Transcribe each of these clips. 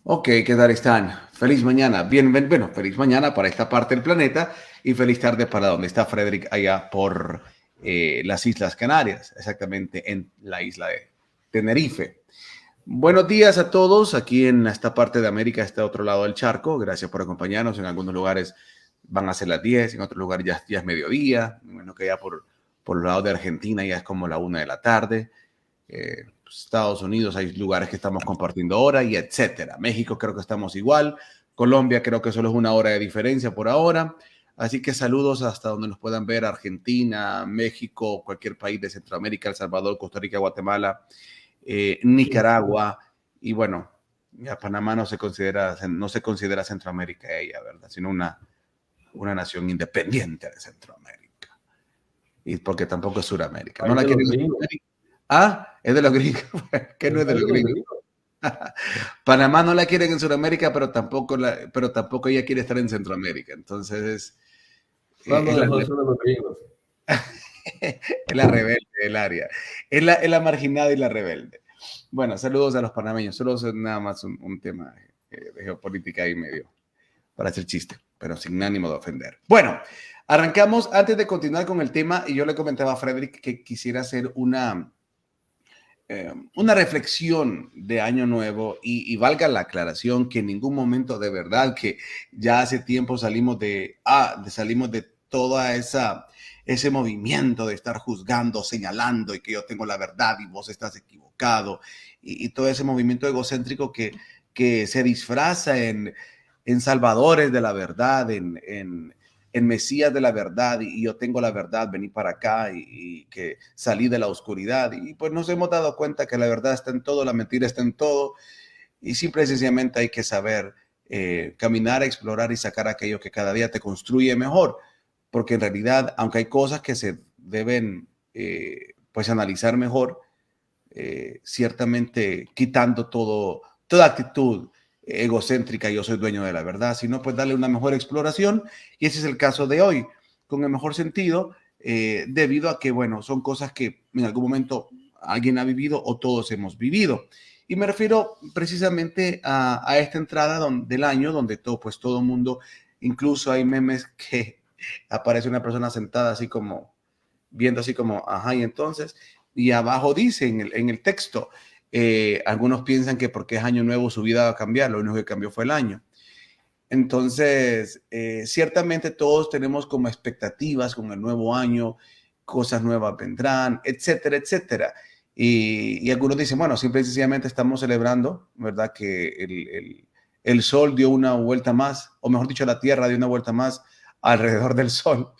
Ok, ¿qué tal están? Feliz mañana. Bueno, feliz mañana para esta parte del planeta y feliz tarde para donde está Frederick allá por las Islas Canarias, exactamente en la isla de Tenerife. Buenos días a todos aquí en esta parte de América, este otro lado del charco. Gracias por acompañarnos. En algunos lugares van a ser las 10, en otros lugares ya es mediodía. Bueno, que ya por el lado de Argentina ya es como la 1 de la tarde. Estados Unidos hay lugares que estamos compartiendo hora y etcétera. México creo que estamos igual. Colombia creo que solo es 1 hora de diferencia por ahora. Así que saludos hasta donde nos puedan ver: Argentina, México, cualquier país de Centroamérica, El Salvador, Costa Rica, Guatemala, Nicaragua y bueno, ya Panamá no se considera Centroamérica ella, ¿verdad? Sino una nación independiente de Centroamérica. Y porque tampoco es Suramérica. No País la de los quieren en gringos. Sudamérica. Ah, es de los gringos. ¿Qué no Un es de país los de los gringos? gringos. Panamá no la quieren en Sudamérica, pero tampoco ella quiere estar en Centroamérica. Entonces ¿Cuándo es la, dejó de ser de los gringos? es la rebelde del área. Es la marginada y la rebelde. Bueno, saludos a los panameños. Solo es nada más un tema de geopolítica ahí medio para hacer chiste, pero sin ánimo de ofender. Bueno, arrancamos. Antes de continuar con el tema, y yo le comentaba a Frederick que quisiera hacer una reflexión de Año Nuevo y valga la aclaración que en ningún momento de verdad que ya hace tiempo salimos de toda ese movimiento de estar juzgando, señalando y que yo tengo la verdad y vos estás equivocado y todo ese movimiento egocéntrico que se disfraza en salvadores de la verdad, en Mesías de la verdad y yo tengo la verdad, vení para acá y que salí de la oscuridad y pues nos hemos dado cuenta que la verdad está en todo, la mentira está en todo y simple y sencillamente hay que saber caminar, explorar y sacar aquello que cada día te construye mejor, porque en realidad, aunque hay cosas que se deben pues analizar mejor, ciertamente quitando toda actitud egocéntrica, yo soy dueño de la verdad, sino pues darle una mejor exploración y ese es el caso de hoy, con el mejor sentido, debido a que, bueno, son cosas que en algún momento alguien ha vivido o todos hemos vivido. Y me refiero precisamente a esta entrada del año donde todo el mundo, incluso hay memes que aparece una persona sentada así como, viendo así como, ajá, y entonces, y abajo dice en el texto, algunos piensan que porque es año nuevo su vida va a cambiar, lo único que cambió fue el año. Entonces, ciertamente todos tenemos como expectativas con el nuevo año, cosas nuevas vendrán, etcétera, etcétera. Y algunos dicen, bueno, simple y sencillamente estamos celebrando, ¿verdad? Que el sol dio una vuelta más, o mejor dicho, la Tierra dio una vuelta más alrededor del sol.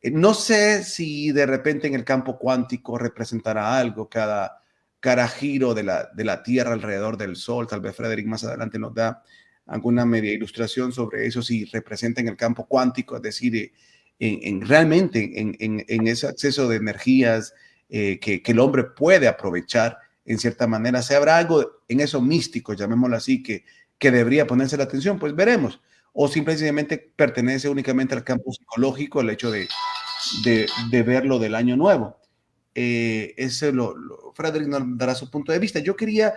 No sé si de repente en el campo cuántico representará algo cada giro de la Tierra alrededor del Sol. Tal vez Frederick más adelante nos da alguna media ilustración sobre eso, si representa en el campo cuántico, es decir, realmente en ese acceso de energías que el hombre puede aprovechar en cierta manera. Si habrá algo en eso místico, llamémoslo así, que debería ponerse la atención, pues veremos. O simplemente pertenece únicamente al campo psicológico, el hecho de ver lo del año nuevo. Frederick nos dará su punto de vista. Yo quería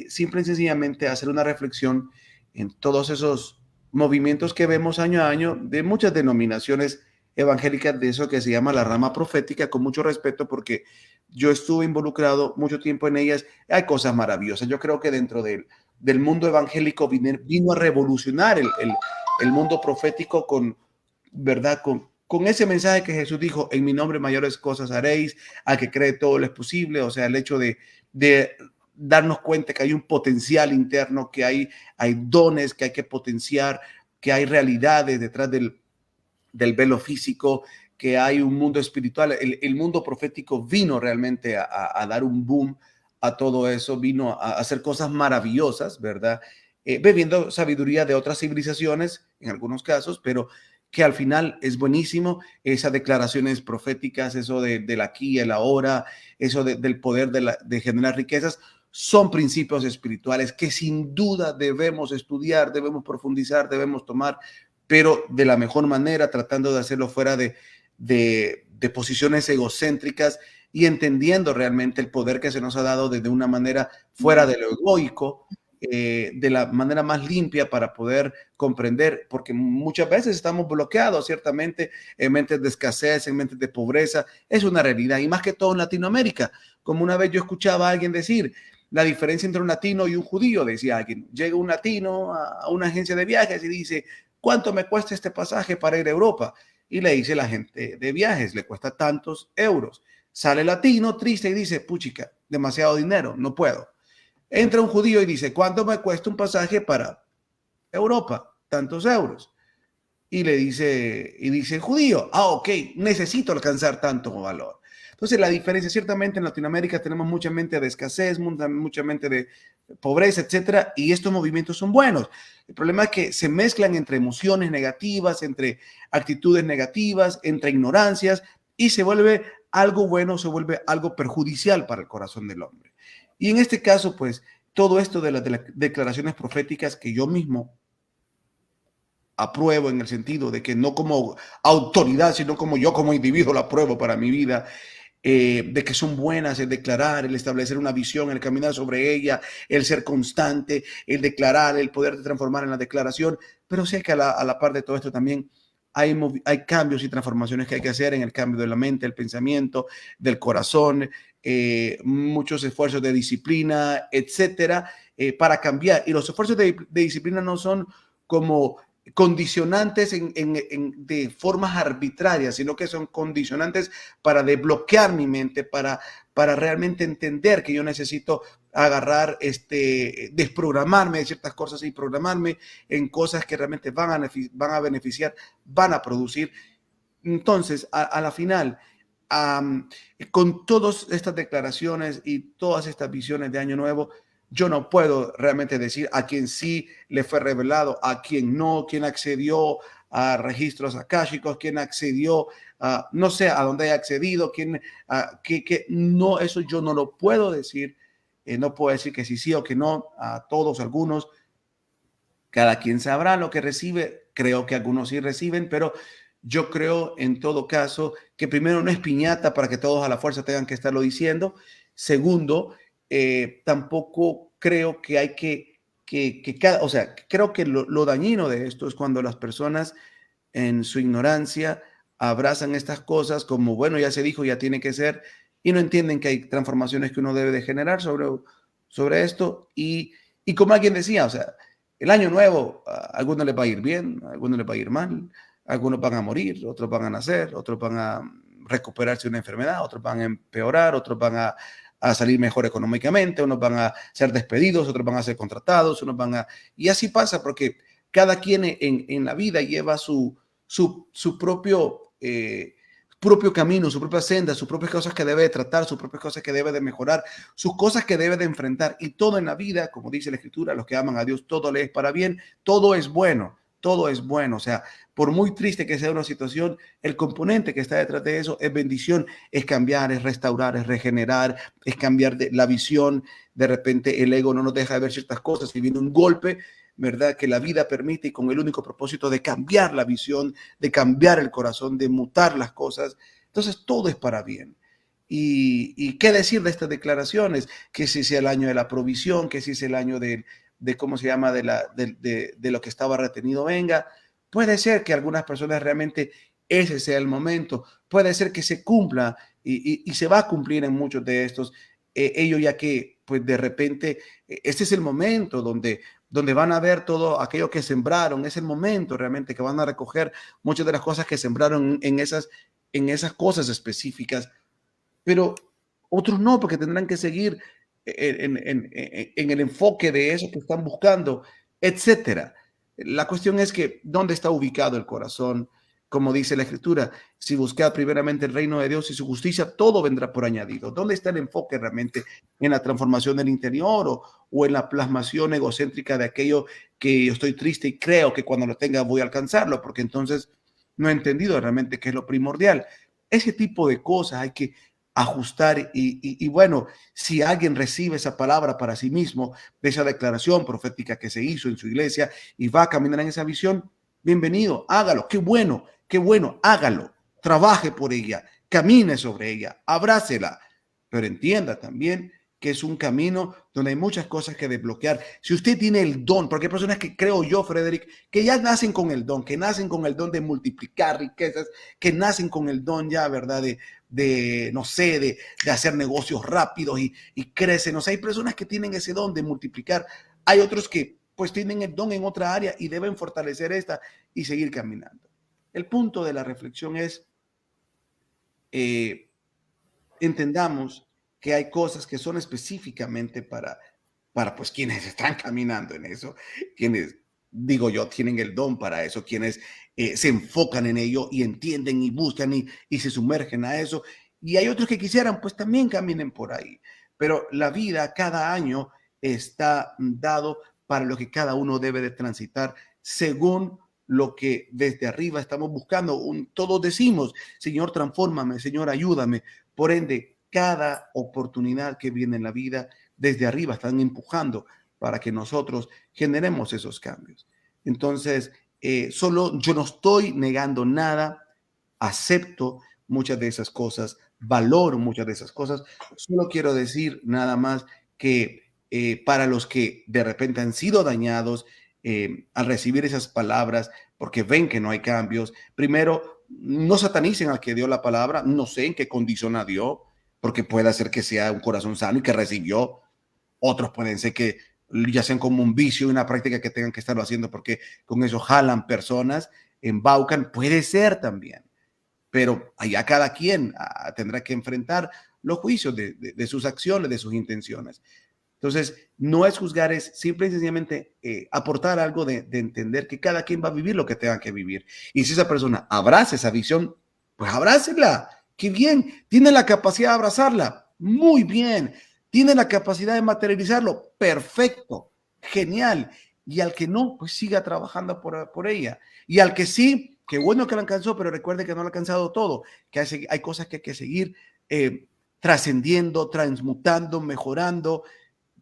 simple y sencillamente hacer una reflexión en todos esos movimientos que vemos año a año de muchas denominaciones evangélicas, de eso que se llama la rama profética, con mucho respeto porque yo estuve involucrado mucho tiempo en ellas. Hay cosas maravillosas. Yo creo que dentro del mundo evangélico vino a revolucionar el mundo profético ¿verdad? Con ese mensaje que Jesús dijo, en mi nombre mayores cosas haréis, al que cree todo lo es posible, o sea, el hecho de darnos cuenta que hay un potencial interno, que hay dones que hay que potenciar, que hay realidades detrás del velo físico, que hay un mundo espiritual. El mundo profético vino realmente a dar un boom a todo eso, vino a hacer cosas maravillosas, ¿verdad? Bebiendo sabiduría de otras civilizaciones, en algunos casos, pero que al final es buenísimo, esas declaraciones proféticas, eso del aquí y el ahora, eso del poder de generar riquezas, son principios espirituales que sin duda debemos estudiar, debemos profundizar, debemos tomar, pero de la mejor manera, tratando de hacerlo fuera de posiciones egocéntricas y entendiendo realmente el poder que se nos ha dado desde una manera fuera de lo egoico, de la manera más limpia para poder comprender, porque muchas veces estamos bloqueados ciertamente en mentes de escasez, en mentes de pobreza. Es una realidad, y más que todo en Latinoamérica. Como una vez yo escuchaba a alguien decir, la diferencia entre un latino y un judío, decía alguien. Llega un latino a una agencia de viajes y dice, ¿cuánto me cuesta este pasaje para ir a Europa? Y le dice la gente de viajes, le cuesta tantos euros. Sale el latino triste y dice, puchica, demasiado dinero, no puedo. Entra un judío y dice, ¿cuánto me cuesta un pasaje para Europa? Tantos euros. Y dice el judío, ok, necesito alcanzar tanto valor. Entonces la diferencia, ciertamente en Latinoamérica tenemos mucha mente de escasez, mucha mente de pobreza, etcétera, y estos movimientos son buenos. El problema es que se mezclan entre emociones negativas, entre actitudes negativas, entre ignorancias, y se vuelve algo bueno, se vuelve algo perjudicial para el corazón del hombre. Y en este caso, pues, todo esto de las declaraciones proféticas que yo mismo apruebo, en el sentido de que no como autoridad, sino como yo como individuo la apruebo para mi vida, de que son buenas, el declarar, el establecer una visión, el caminar sobre ella, el ser constante, el declarar, el poder transformar en la declaración. Pero sé que a la par de todo esto también hay cambios y transformaciones que hay que hacer en el cambio de la mente, el pensamiento, del corazón, muchos esfuerzos de disciplina, etcétera, para cambiar. Y los esfuerzos de disciplina no son como condicionantes de formas arbitrarias, sino que son condicionantes para desbloquear mi mente, para realmente entender que yo necesito agarrar, desprogramarme de ciertas cosas y programarme en cosas que realmente van a beneficiar, van a producir. Entonces, a la final, con todas estas declaraciones y todas estas visiones de Año Nuevo, yo no puedo realmente decir a quién sí le fue revelado, a quién no, quién accedió a registros akáshicos, quién accedió a, no sé a dónde haya accedido, quién, no, eso yo no lo puedo decir. No puedo decir que sí o que no, a todos, algunos. Cada quien sabrá lo que recibe. Creo que algunos sí reciben, pero yo creo en todo caso que primero no es piñata para que todos a la fuerza tengan que estarlo diciendo. Segundo, tampoco creo que hay o sea, creo que lo dañino de esto es cuando las personas en su ignorancia abrazan estas cosas como, bueno, ya se dijo, ya tiene que ser, y no entienden que hay transformaciones que uno debe de generar sobre esto. Y como alguien decía, o sea, el año nuevo, a algunos les va a ir bien, a algunos les va a ir mal, algunos van a morir, otros van a nacer, otros van a recuperarse de una enfermedad, otros van a empeorar, otros van a salir mejor económicamente, unos van a ser despedidos, otros van a ser contratados, unos van a... Y así pasa porque cada quien en la vida lleva su propio camino, su propia senda, sus propias cosas que debe de tratar, sus propias cosas que debe de mejorar, sus cosas que debe de enfrentar. Y todo en la vida, como dice la Escritura, los que aman a Dios, todo les es para bien, todo es bueno. Todo es bueno, o sea, por muy triste que sea una situación, el componente que está detrás de eso es bendición, es cambiar, es restaurar, es regenerar, es cambiar la visión. De repente el ego no nos deja de ver ciertas cosas y viene un golpe, ¿verdad? Que la vida permite, y con el único propósito de cambiar la visión, de cambiar el corazón, de mutar las cosas. Entonces todo es para bien. Y qué decir de estas declaraciones, que si sea el año de la provisión, que si es el año de cómo se llama, de lo que estaba retenido venga. Puede ser que algunas personas realmente ese sea el momento, puede ser que se cumpla y se va a cumplir en muchos de estos, ellos, ya que pues de repente este es el momento donde van a ver todo aquello que sembraron, es el momento realmente que van a recoger muchas de las cosas que sembraron en esas cosas específicas, pero otros no, porque tendrán que seguir en el enfoque de eso que están buscando, etcétera. La cuestión es que, ¿dónde está ubicado el corazón? Como dice la Escritura, si buscad primeramente el reino de Dios y su justicia, todo vendrá por añadido. ¿Dónde está el enfoque realmente? ¿En la transformación del interior o en la plasmación egocéntrica de aquello que yo estoy triste y creo que cuando lo tenga voy a alcanzarlo? Porque entonces no he entendido realmente qué es lo primordial. Ese tipo de cosas hay que ajustar y bueno, si alguien recibe esa palabra para sí mismo, de esa declaración profética que se hizo en su iglesia y va a caminar en esa visión, bienvenido, hágalo, qué bueno, hágalo, trabaje por ella, camine sobre ella, abrácela, pero entienda también que es un camino donde hay muchas cosas que desbloquear. Si usted tiene el don, porque hay personas que creo yo, Frederick, que ya nacen con el don, que nacen con el don de multiplicar riquezas, que nacen con el don ya, ¿verdad? No sé, de hacer negocios rápidos y crecen. O sea, hay personas que tienen ese don de multiplicar. Hay otros que pues tienen el don en otra área y deben fortalecer esta y seguir caminando. El punto de la reflexión es, entendamos que hay cosas que son específicamente para pues quienes están caminando en eso, quienes, digo yo, tienen el don para eso, quienes se enfocan en ello y entienden y buscan y se sumergen a eso. Y hay otros que quisieran, pues también caminen por ahí. Pero la vida cada año está dado para lo que cada uno debe de transitar según lo que desde arriba estamos buscando. Todos decimos, Señor, transfórmame, Señor, ayúdame. Por ende, cada oportunidad que viene en la vida, desde arriba están empujando para que nosotros generemos esos cambios. Entonces, solo yo no estoy negando nada, acepto muchas de esas cosas, valoro muchas de esas cosas. Solo quiero decir nada más que para los que de repente han sido dañados al recibir esas palabras, porque ven que no hay cambios, primero, no satanicen al que dio la palabra, no sé en qué condición la dio, porque puede ser que sea un corazón sano y que recibió. Otros pueden ser que ya sean como un vicio y una práctica que tengan que estarlo haciendo porque con eso jalan personas, embaucan, puede ser también. Pero allá cada quien tendrá que enfrentar los juicios de sus acciones, de sus intenciones. Entonces, no es juzgar, es simple y sencillamente aportar algo de entender que cada quien va a vivir lo que tenga que vivir. Y si esa persona abraza esa visión, pues abrácela. Qué bien. Tiene la capacidad de abrazarla. Muy bien. Tiene la capacidad de materializarlo. Perfecto. Genial. Y al que no, pues siga trabajando por ella. Y al que sí, qué bueno que lo alcanzó, pero recuerde que no lo ha alcanzado todo, que hay cosas que hay que seguir trascendiendo, transmutando, mejorando,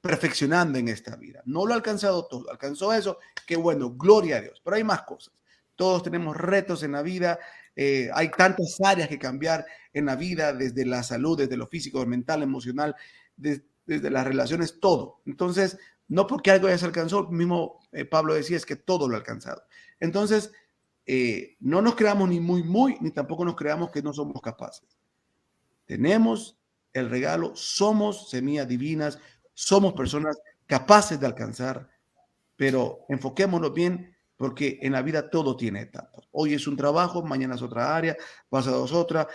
perfeccionando en esta vida. No lo ha alcanzado todo, alcanzó eso, qué bueno, gloria a Dios, pero hay más cosas. Todos tenemos retos en la vida, hay tantas áreas que cambiar en la vida, desde la salud, desde lo físico, mental, emocional, desde las relaciones, todo. Entonces, no porque algo ya se alcanzó, mismo Pablo decía, es que todo lo ha alcanzado. Entonces, no nos creamos ni muy, ni tampoco nos creamos que no somos capaces. Tenemos el regalo, somos semillas divinas, somos personas capaces de alcanzar, pero enfoquémonos bien porque en la vida todo tiene etapas. Hoy es un trabajo, mañana es otra área, pasado es otra.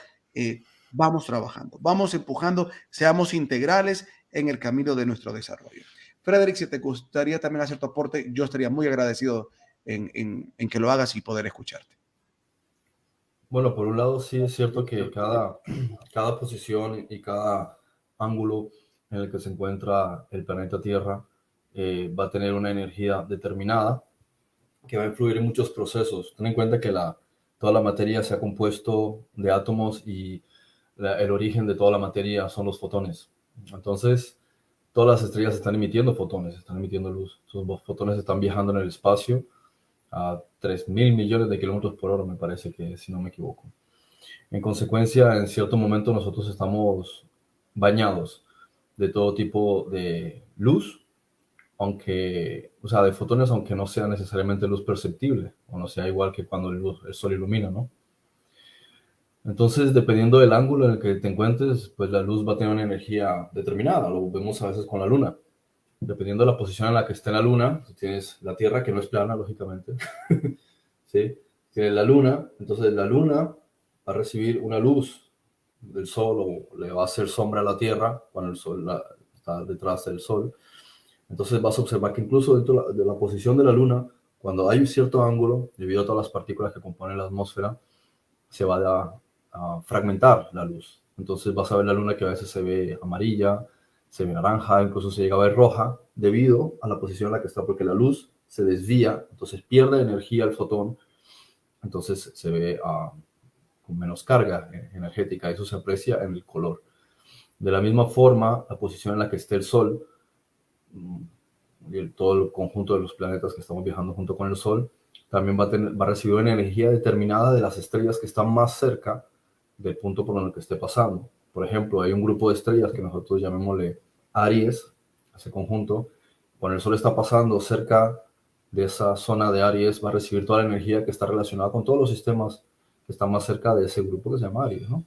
Vamos trabajando, vamos empujando, seamos integrales en el camino de nuestro desarrollo. Frederick, si te gustaría también hacer tu aporte, yo estaría muy agradecido en que lo hagas y poder escucharte. Bueno, por un lado sí es cierto que cada posición y cada ángulo en el que se encuentra el planeta Tierra va a tener una energía determinada que va a influir en muchos procesos. Ten en cuenta que toda la materia se ha compuesto de átomos y el origen de toda la materia son los fotones. Entonces, todas las estrellas están emitiendo fotones, están emitiendo luz. Esos fotones están viajando en el espacio a 3.000 millones de kilómetros por hora, me parece que, si no me equivoco. En consecuencia, en cierto momento nosotros estamos bañados de todo tipo de luz, aunque, o sea, de fotones, aunque no sea necesariamente luz perceptible, o no sea igual que cuando el sol ilumina, ¿no? Entonces, dependiendo del ángulo en el que te encuentres, pues la luz va a tener una energía determinada. Lo vemos a veces con la luna. Dependiendo de la posición en la que esté la luna, si tienes la Tierra, que no es plana, lógicamente, ¿sí? Tienes la luna, entonces la luna va a recibir una luz del sol o le va a hacer sombra a la Tierra cuando el sol está detrás del sol. Entonces vas a observar que incluso dentro de la posición de la luna, cuando hay un cierto ángulo, debido a todas las partículas que componen la atmósfera, se va a fragmentar la luz. Entonces vas a ver la luna que a veces se ve amarilla, se ve naranja, incluso se llega a ver roja, debido a la posición en la que está, porque la luz se desvía, entonces pierde energía el fotón, entonces se ve con menos carga energética, eso se aprecia en el color. De la misma forma, la posición en la que esté el Sol, y todo el conjunto de los planetas que estamos viajando junto con el Sol, también va a recibir una energía determinada de las estrellas que están más cerca del punto por el que esté pasando. Por ejemplo, hay un grupo de estrellas que nosotros llamémosle Aries, ese conjunto, cuando el Sol está pasando cerca de esa zona de Aries, va a recibir toda la energía que está relacionada con todos los sistemas que están más cerca de ese grupo que se llama Aries, ¿no?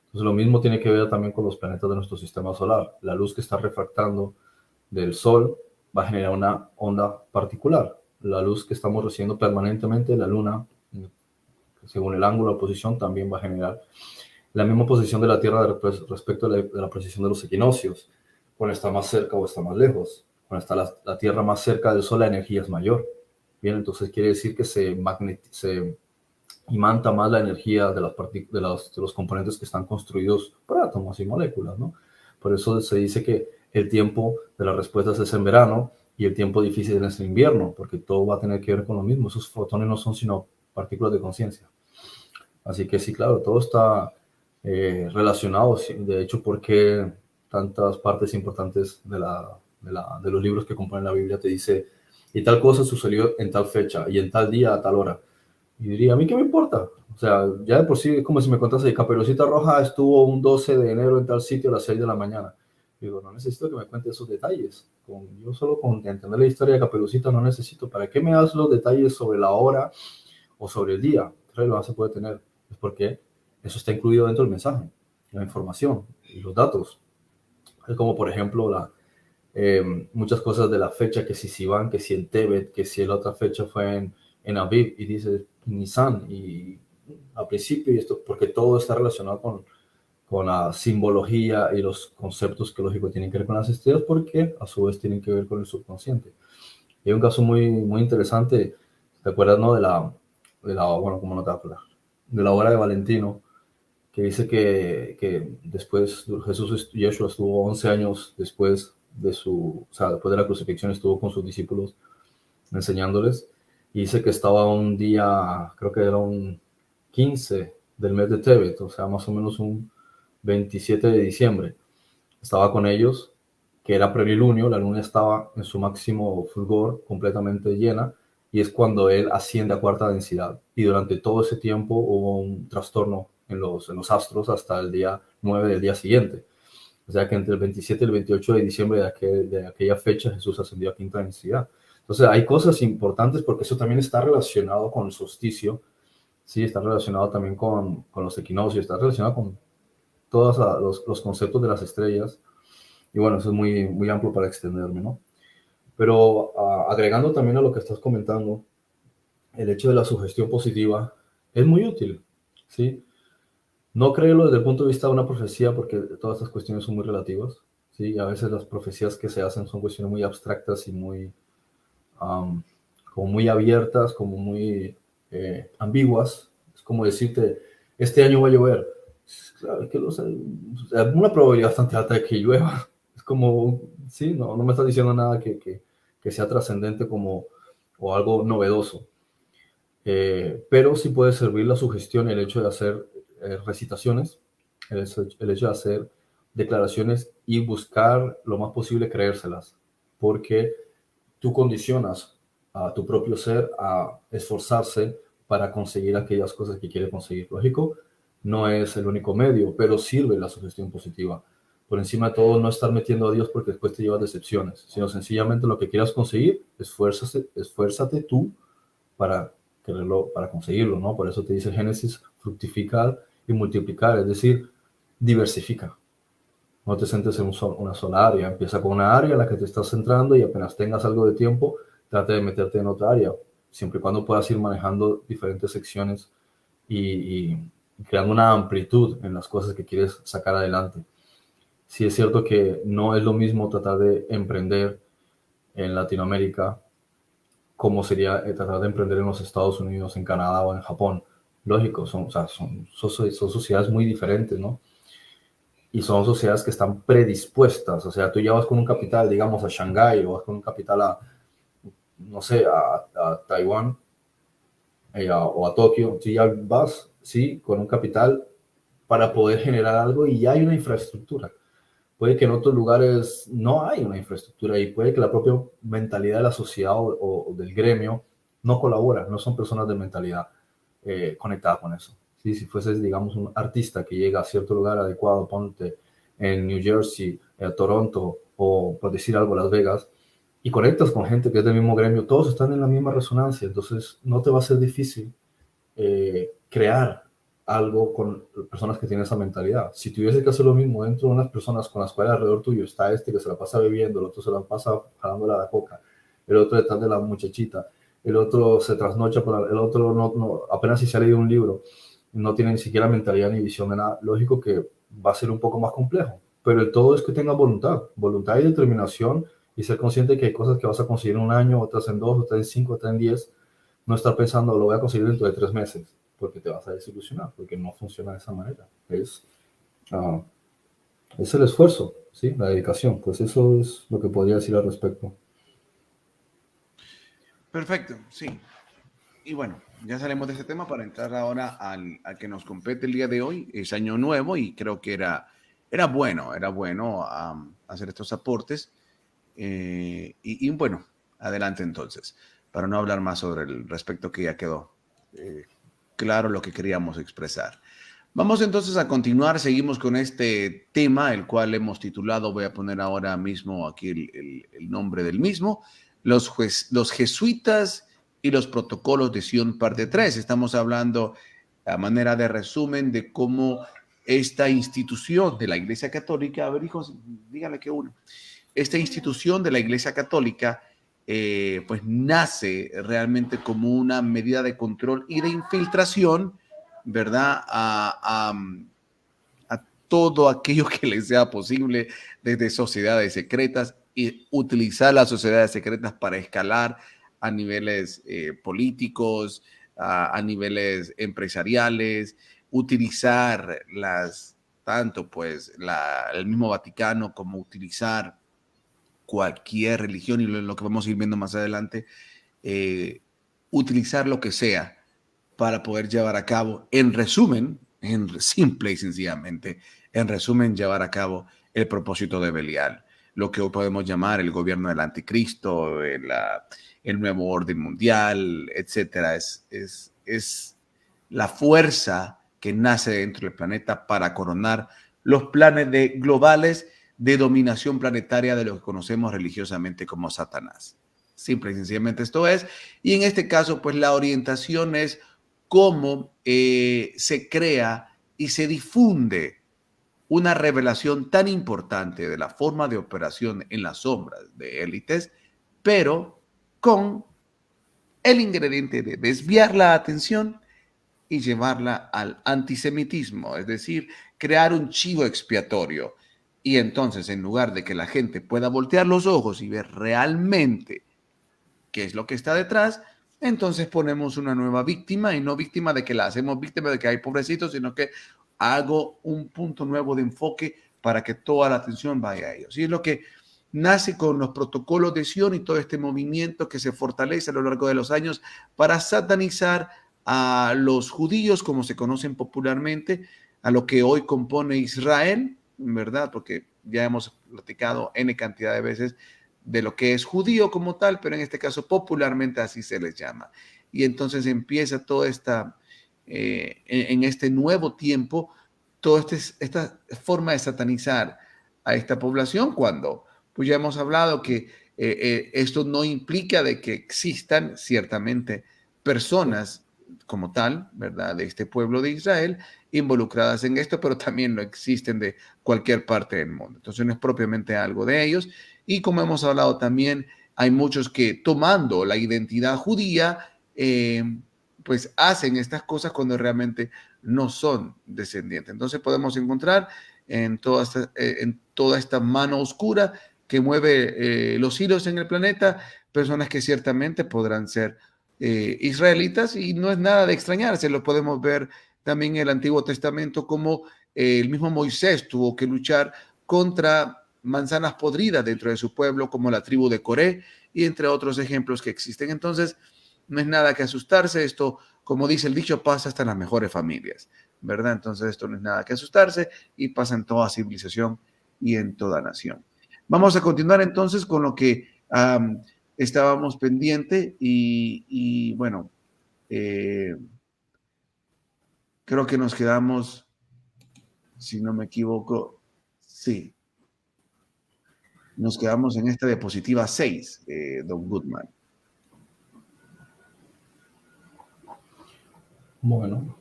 Entonces lo mismo tiene que ver también con los planetas de nuestro sistema solar. La luz que está refractando del Sol va a generar una onda particular. La luz que estamos recibiendo permanentemente de la Luna, según el ángulo de posición, también va a generar la misma posición de la Tierra respecto de la posición de los equinoccios. Cuando está más cerca o está más lejos. Cuando está la Tierra más cerca del Sol, la energía es mayor. Bien, entonces quiere decir que se imanta más la energía de los componentes que están construidos por átomos y moléculas, ¿no? Por eso se dice que el tiempo de las respuestas es en verano y el tiempo difícil es en invierno, porque todo va a tener que ver con lo mismo. Esos fotones no son sino partículas de conciencia. Así que sí, claro, todo está relacionado. Sí. De hecho, porque tantas partes importantes de los libros que componen la Biblia te dice, y tal cosa sucedió en tal fecha, y en tal día, a tal hora. Y diría, ¿a mí qué me importa? O sea, ya de por sí es como si me contase, Caperucita Roja estuvo un 12 de enero en tal sitio a las 6 de la mañana. Digo, no necesito que me cuente esos detalles. Yo solo con entender la historia de Caperucita no necesito. ¿Para qué me das los detalles sobre la hora o sobre el día? ¿Qué relevancia puede tener? Es porque eso está incluido dentro del mensaje, la información y los datos. Es como, por ejemplo, muchas cosas de la fecha, que si Sivan, que si el Tebet, que si la otra fecha fue en Aviv, y dice Nisan, y al principio, y esto, porque todo está relacionado con la simbología y los conceptos que lógico tienen que ver con las estrellas, porque a su vez tienen que ver con el subconsciente. Y hay un caso muy, muy interesante, ¿te acuerdas, no? Bueno, ¿cómo no te acuerdas? De la obra de Valentino, que dice que después Yeshua estuvo 11 años después o sea, después de la crucifixión estuvo con sus discípulos enseñándoles, y dice que estaba un día, creo que era un 15 del mes de Tebet, o sea, más o menos un 27 de diciembre, estaba con ellos, que era plenilunio, la luna estaba en su máximo fulgor, completamente llena, y es cuando él asciende a cuarta densidad. Y durante todo ese tiempo hubo un trastorno en los astros hasta el día 9 del día siguiente. O sea que entre el 27 y el 28 de diciembre de aquella fecha Jesús ascendió a quinta densidad. Entonces hay cosas importantes porque eso también está relacionado con el solsticio, sí, está relacionado también con los equinoccios, está relacionado con todos los conceptos de las estrellas. Y bueno, eso es muy, muy amplio para extenderme, ¿no? Pero agregando también a lo que estás comentando, el hecho de la sugestión positiva es muy útil, ¿sí? No creerlo desde el punto de vista de una profecía, porque todas estas cuestiones son muy relativas, ¿sí? Y a veces las profecías que se hacen son cuestiones muy abstractas y um, como muy abiertas, como muy ambiguas. Es como decirte, este año va a llover. Claro, es que hay una probabilidad bastante alta de que llueva. Es como, sí, no me estás diciendo nada que sea trascendente o algo novedoso. Pero sí puede servir la sugestión, el hecho de hacer recitaciones, el hecho de hacer declaraciones y buscar lo más posible creérselas, porque tú condicionas a tu propio ser a esforzarse para conseguir aquellas cosas que quiere conseguir. Lógico, no es el único medio, pero sirve la sugestión positiva. Por encima de todo, no estar metiendo a Dios porque después te llevas decepciones, sino sencillamente lo que quieras conseguir, esfuérzate tú para quererlo, para conseguirlo, ¿no? Por eso te dice Génesis, fructificar y multiplicar, es decir, diversifica. No te centres en una sola área, empieza con una área en la que te estás centrando y apenas tengas algo de tiempo, trate de meterte en otra área, siempre y cuando puedas ir manejando diferentes secciones y creando una amplitud en las cosas que quieres sacar adelante. Sí es cierto que no es lo mismo tratar de emprender en Latinoamérica como sería tratar de emprender en los Estados Unidos, en Canadá o en Japón. Lógico, son sociedades muy diferentes, ¿no? Y son sociedades que están predispuestas. O sea, tú ya vas con un capital, digamos, a Shanghái o vas con un capital no sé, a Taiwán o a Tokio. Tú ya vas, sí, con un capital para poder generar algo y ya hay una infraestructura. Puede que en otros lugares no hay una infraestructura y puede que la propia mentalidad de la sociedad o del gremio no colabora, no son personas de mentalidad conectada con eso. ¿Sí? Si fueses, digamos, un artista que llega a cierto lugar adecuado, ponte en New Jersey, Toronto o por decir algo, Las Vegas, y conectas con gente que es del mismo gremio, todos están en la misma resonancia, entonces no te va a ser difícil crear algo con personas que tienen esa mentalidad. Si tuviese que hacer lo mismo dentro de unas personas con las cuales alrededor tuyo está este que se la pasa bebiendo, el otro se la pasa jalándola la coca, el otro detrás de la muchachita, el otro se trasnocha, el otro apenas si se ha leído un libro, no tiene ni siquiera mentalidad ni visión de nada, lógico que va a ser un poco más complejo, pero el todo es que tenga voluntad y determinación y ser consciente que hay cosas que vas a conseguir en un año, otras en 2, otras en 5, otras en 10. No estar pensando, lo voy a conseguir dentro de 3 meses, porque te vas a desilusionar, porque no funciona de esa manera. Uh, es el esfuerzo, ¿sí? La dedicación. Pues eso es lo que podría decir al respecto. Perfecto, sí. Y bueno, ya salimos de este tema para entrar ahora al que nos compete el día de hoy. Es año nuevo y creo que era bueno hacer estos aportes. Y bueno, adelante entonces, para no hablar más sobre el respecto que ya quedó claro lo que queríamos expresar. Vamos entonces a continuar, seguimos con este tema, el cual hemos titulado, voy a poner ahora mismo aquí el nombre del mismo, los jesuitas y los protocolos de Sion, parte 3. Estamos hablando a manera de resumen de cómo esta institución de la Iglesia Católica, a ver hijos, díganle que uno, esta institución de la Iglesia Católica pues nace realmente como una medida de control y de infiltración, ¿verdad? A todo aquello que les sea posible desde sociedades secretas y utilizar las sociedades secretas para escalar a niveles políticos, a niveles empresariales, utilizar tanto pues el mismo Vaticano como utilizar cualquier religión y lo que vamos a ir viendo más adelante, utilizar lo que sea para poder llevar a cabo, en resumen, simple y sencillamente, en resumen, llevar a cabo el propósito de Belial, lo que hoy podemos llamar el gobierno del anticristo, el nuevo orden mundial, etcétera. Es la fuerza que nace dentro del planeta para coronar los planes globales de dominación planetaria de lo que conocemos religiosamente como Satanás. Simple y sencillamente esto es. Y en este caso, pues la orientación es cómo se crea y se difunde una revelación tan importante de la forma de operación en las sombras de élites, pero con el ingrediente de desviar la atención y llevarla al antisemitismo, es decir, crear un chivo expiatorio. Y entonces, en lugar de que la gente pueda voltear los ojos y ver realmente qué es lo que está detrás, entonces ponemos una nueva víctima y no víctima de que la hacemos víctima de que hay pobrecitos, sino que hago un punto nuevo de enfoque para que toda la atención vaya a ellos. Y es lo que nace con los protocolos de Sion y todo este movimiento que se fortalece a lo largo de los años para satanizar a los judíos, como se conocen popularmente, a lo que hoy compone Israel, ¿verdad? Porque ya hemos platicado N cantidad de veces de lo que es judío como tal, pero en este caso popularmente así se les llama. Y entonces empieza toda en este nuevo tiempo, toda esta forma de satanizar a esta población cuando, pues ya hemos hablado que esto no implica de que existan ciertamente personas como tal, ¿verdad? De este pueblo de Israel involucradas en esto, pero también lo existen de cualquier parte del mundo. Entonces no es propiamente algo de ellos. Y como hemos hablado también, hay muchos que tomando la identidad judía, pues hacen estas cosas cuando realmente no son descendientes. Entonces podemos encontrar en toda esta mano oscura que mueve los hilos en el planeta, personas que ciertamente podrán ser israelitas y no es nada de extrañarse, lo podemos ver también en el Antiguo Testamento como el mismo Moisés tuvo que luchar contra manzanas podridas dentro de su pueblo, como la tribu de Coré, y entre otros ejemplos que existen. Entonces, no es nada que asustarse. Esto, como dice el dicho, pasa hasta en las mejores familias, ¿verdad? Entonces, esto no es nada que asustarse y pasa en toda civilización y en toda nación. Vamos a continuar entonces con lo que estábamos pendiente y bueno, eh, creo que nos quedamos, si no me equivoco, sí, Nos quedamos en esta diapositiva 6, don Goodman. Bueno,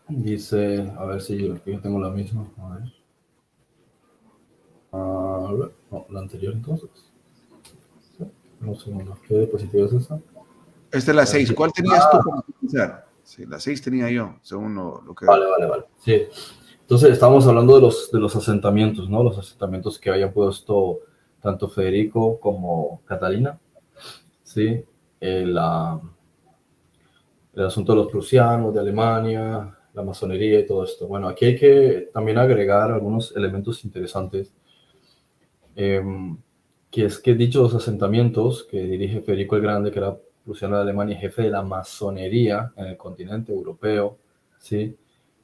dice, a ver si yo tengo la misma. A ver. No, la anterior entonces. Sí, un segundo. ¿Qué diapositiva es esa? Esta es la 6. ¿Cuál tenías tú para utilizar? Sí, la 6 tenía yo, según lo que... Vale. Sí. Entonces, estamos hablando de los asentamientos, ¿no? Los asentamientos que hayan puesto tanto Federico como Catalina, ¿sí? El asunto de los prusianos, de Alemania, la masonería y todo esto. Bueno, aquí hay que también agregar algunos elementos interesantes, que es que dichos asentamientos que dirige Federico el Grande, que era prusiano de Alemania y jefe de la masonería en el continente europeo, ¿sí?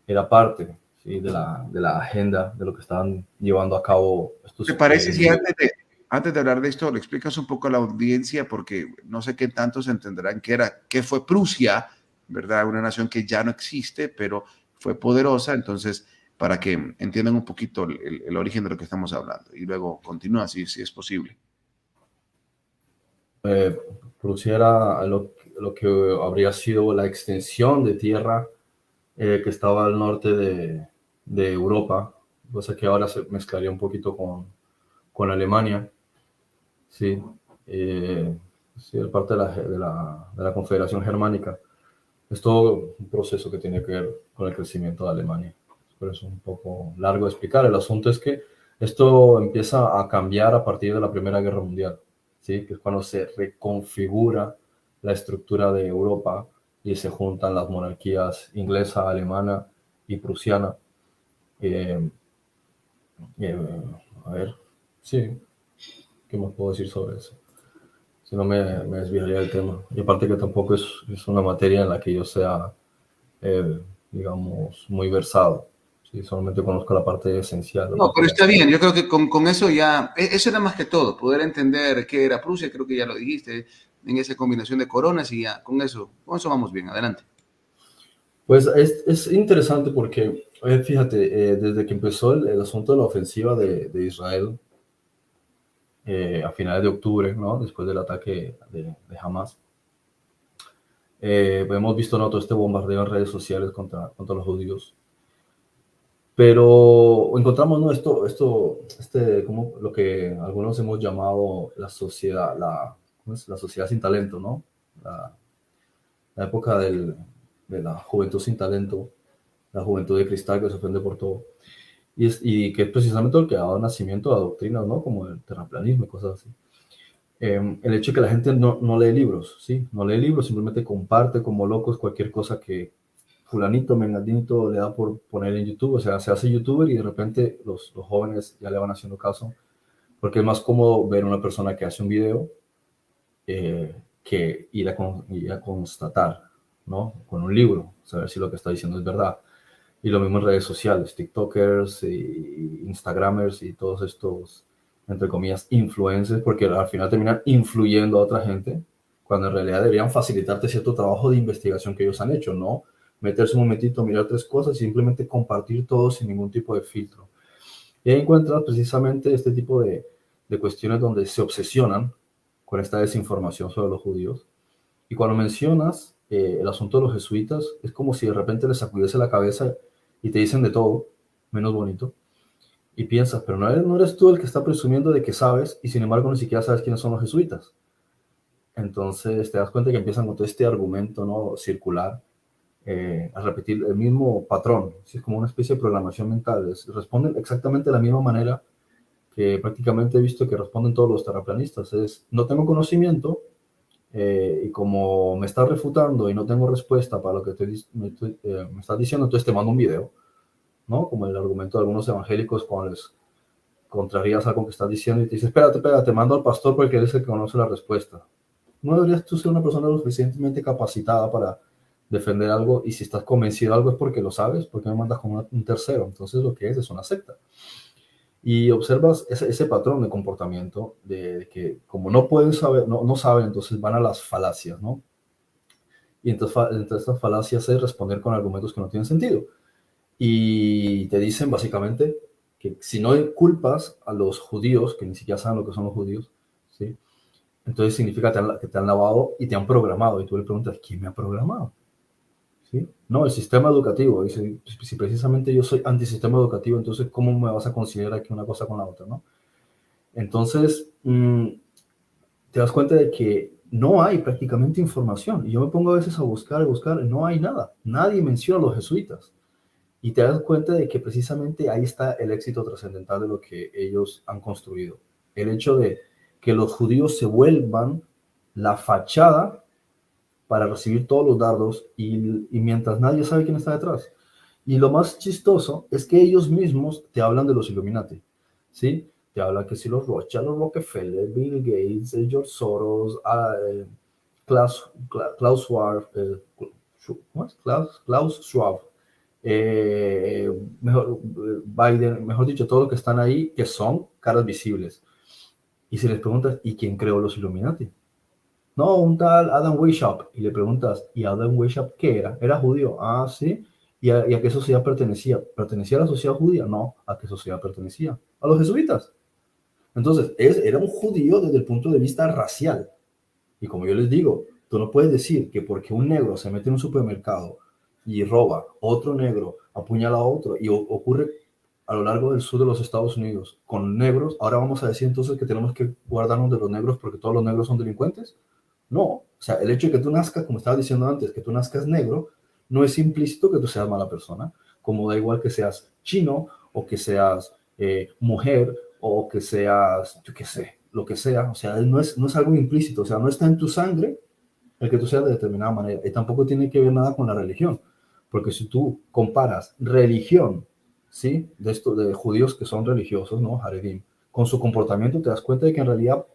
Era parte, ¿sí? de la agenda de lo que estaban llevando a cabo estos... ¿Te parece si antes de hablar de esto le explicas un poco a la audiencia? Porque no sé qué tanto se entenderán qué fue Prusia, ¿verdad? Una nación que ya no existe, pero fue poderosa. Entonces, para que entiendan un poquito el origen de lo que estamos hablando. Y luego continúa, si es posible. Prusia era lo que habría sido la extensión de tierra que estaba al norte de Europa, cosa que ahora se mezclaría un poquito con Alemania, sí, sí, parte de la Confederación Germánica. Es todo un proceso que tiene que ver con el crecimiento de Alemania. Por eso es un poco largo de explicar. El asunto es que esto empieza a cambiar a partir de la Primera Guerra Mundial, ¿sí? Que es cuando se reconfigura la estructura de Europa y se juntan las monarquías inglesa, alemana y prusiana. Eh, a ver, sí, ¿qué más puedo decir sobre eso? Si no me desviaría del tema. Y aparte que tampoco es una materia en la que yo sea, digamos, muy versado. Sí, solamente conozco la parte esencial. No, pero está bien. Yo creo que con eso ya, eso era más que todo, poder entender qué era Prusia, creo que ya lo dijiste, en esa combinación de coronas y ya, con eso vamos bien, adelante. Pues es interesante porque, fíjate, desde que empezó el asunto de la ofensiva de Israel, a finales de octubre, ¿no? Después del ataque de Hamas, hemos visto, ¿no?, todo este bombardeo en redes sociales contra los judíos. Pero encontramos, ¿no?, como lo que algunos hemos llamado la sociedad, ¿cómo es? La sociedad sin talento, ¿no? La época de la juventud sin talento, la juventud de cristal que se ofende por todo. Y que es precisamente lo que ha dado nacimiento a doctrinas, ¿no?, como el terraplanismo y cosas así. El hecho de que la gente no lee libros, ¿sí? No lee libros, simplemente comparte como locos cualquier cosa que fulanito, menganito le da por poner en YouTube. O sea, se hace youtuber y de repente los jóvenes ya le van haciendo caso, porque es más cómodo ver a una persona que hace un video que ir a constatar, ¿no?, con un libro, saber si lo que está diciendo es verdad. Y lo mismo en redes sociales, TikTokers, y Instagramers y todos estos, entre comillas, influencers, porque al final terminan influyendo a otra gente, cuando en realidad deberían facilitarte cierto trabajo de investigación que ellos han hecho, no meterse un momentito, mirar tres cosas y simplemente compartir todo sin ningún tipo de filtro. Y ahí encuentras precisamente este tipo de cuestiones donde se obsesionan con esta desinformación sobre los judíos. Y cuando mencionas el asunto de los jesuitas, es como si de repente les sacudiese la cabeza y te dicen de todo, menos bonito. Y piensas, pero no eres tú el que está presumiendo de que sabes, y sin embargo ni siquiera sabes quiénes son los jesuitas. Entonces te das cuenta que empiezan con todo este argumento, ¿no?, circular, a repetir el mismo patrón. Es como una especie de programación mental. Responden exactamente de la misma manera que prácticamente he visto que responden todos los terraplanistas. Es, no tengo conocimiento, y como me estás refutando y no tengo respuesta para lo que me estás diciendo, entonces te mando un video, ¿no? Como el argumento de algunos evangélicos cuando les contrarías algo que estás diciendo y te dice, espérate, mando al pastor porque él es el que conoce la respuesta. ¿No deberías tú ser una persona lo suficientemente capacitada para defender algo? Y si estás convencido de algo es porque lo sabes, porque me mandas como un tercero. Entonces lo que es una secta. Y observas ese patrón de comportamiento de que como no pueden saber, no saben, entonces van a las falacias, ¿no? Y entonces estas falacias es responder con argumentos que no tienen sentido. Y te dicen básicamente que si no culpas a los judíos, que ni siquiera saben lo que son los judíos, ¿sí? Entonces significa que te han lavado y te han programado. Y tú le preguntas, ¿quién me ha programado? ¿Sí? No, el sistema educativo. Dice, si precisamente yo soy antisistema educativo, entonces ¿cómo me vas a considerar aquí una cosa con la otra, ¿no? Entonces, te das cuenta de que no hay prácticamente información. Y yo me pongo a veces a buscar, no hay nada. Nadie menciona a los jesuitas. Y te das cuenta de que precisamente ahí está el éxito trascendental de lo que ellos han construido. El hecho de que los judíos se vuelvan la fachada para recibir todos los dardos y mientras nadie sabe quién está detrás. Y lo más chistoso es que ellos mismos te hablan de los Illuminati, ¿sí? Te hablan que si los Rothschild, los Rockefeller, Bill Gates, George Soros, Klaus Schwab, Klaus Schwab, Biden, mejor dicho, todos los que están ahí, que son caras visibles. Y si les preguntas, ¿y quién creó los Illuminati? No, un tal Adam Weishaupt. Y le preguntas, ¿y Adam Weishaupt qué era? ¿Era judío? Ah, sí. ¿Y a qué sociedad pertenecía? ¿Pertenecía a la sociedad judía? No. ¿A qué sociedad pertenecía? A los jesuitas. Entonces, era un judío desde el punto de vista racial. Y como yo les digo, tú no puedes decir que porque un negro se mete en un supermercado y roba, otro negro apuñala a otro, y ocurre a lo largo del sur de los Estados Unidos con negros, ahora vamos a decir entonces que tenemos que guardarnos de los negros porque todos los negros son delincuentes. No, o sea, el hecho de que tú nazcas, como estaba diciendo antes, que tú nazcas negro, no es implícito que tú seas mala persona, como da igual que seas chino o que seas mujer o que seas, yo qué sé, lo que sea, o sea, no es algo implícito, o sea, no está en tu sangre el que tú seas de determinada manera, y tampoco tiene que ver nada con la religión, porque si tú comparas religión, ¿sí? De judíos que son religiosos, ¿no? Haredim, con su comportamiento, te das cuenta de que en realidad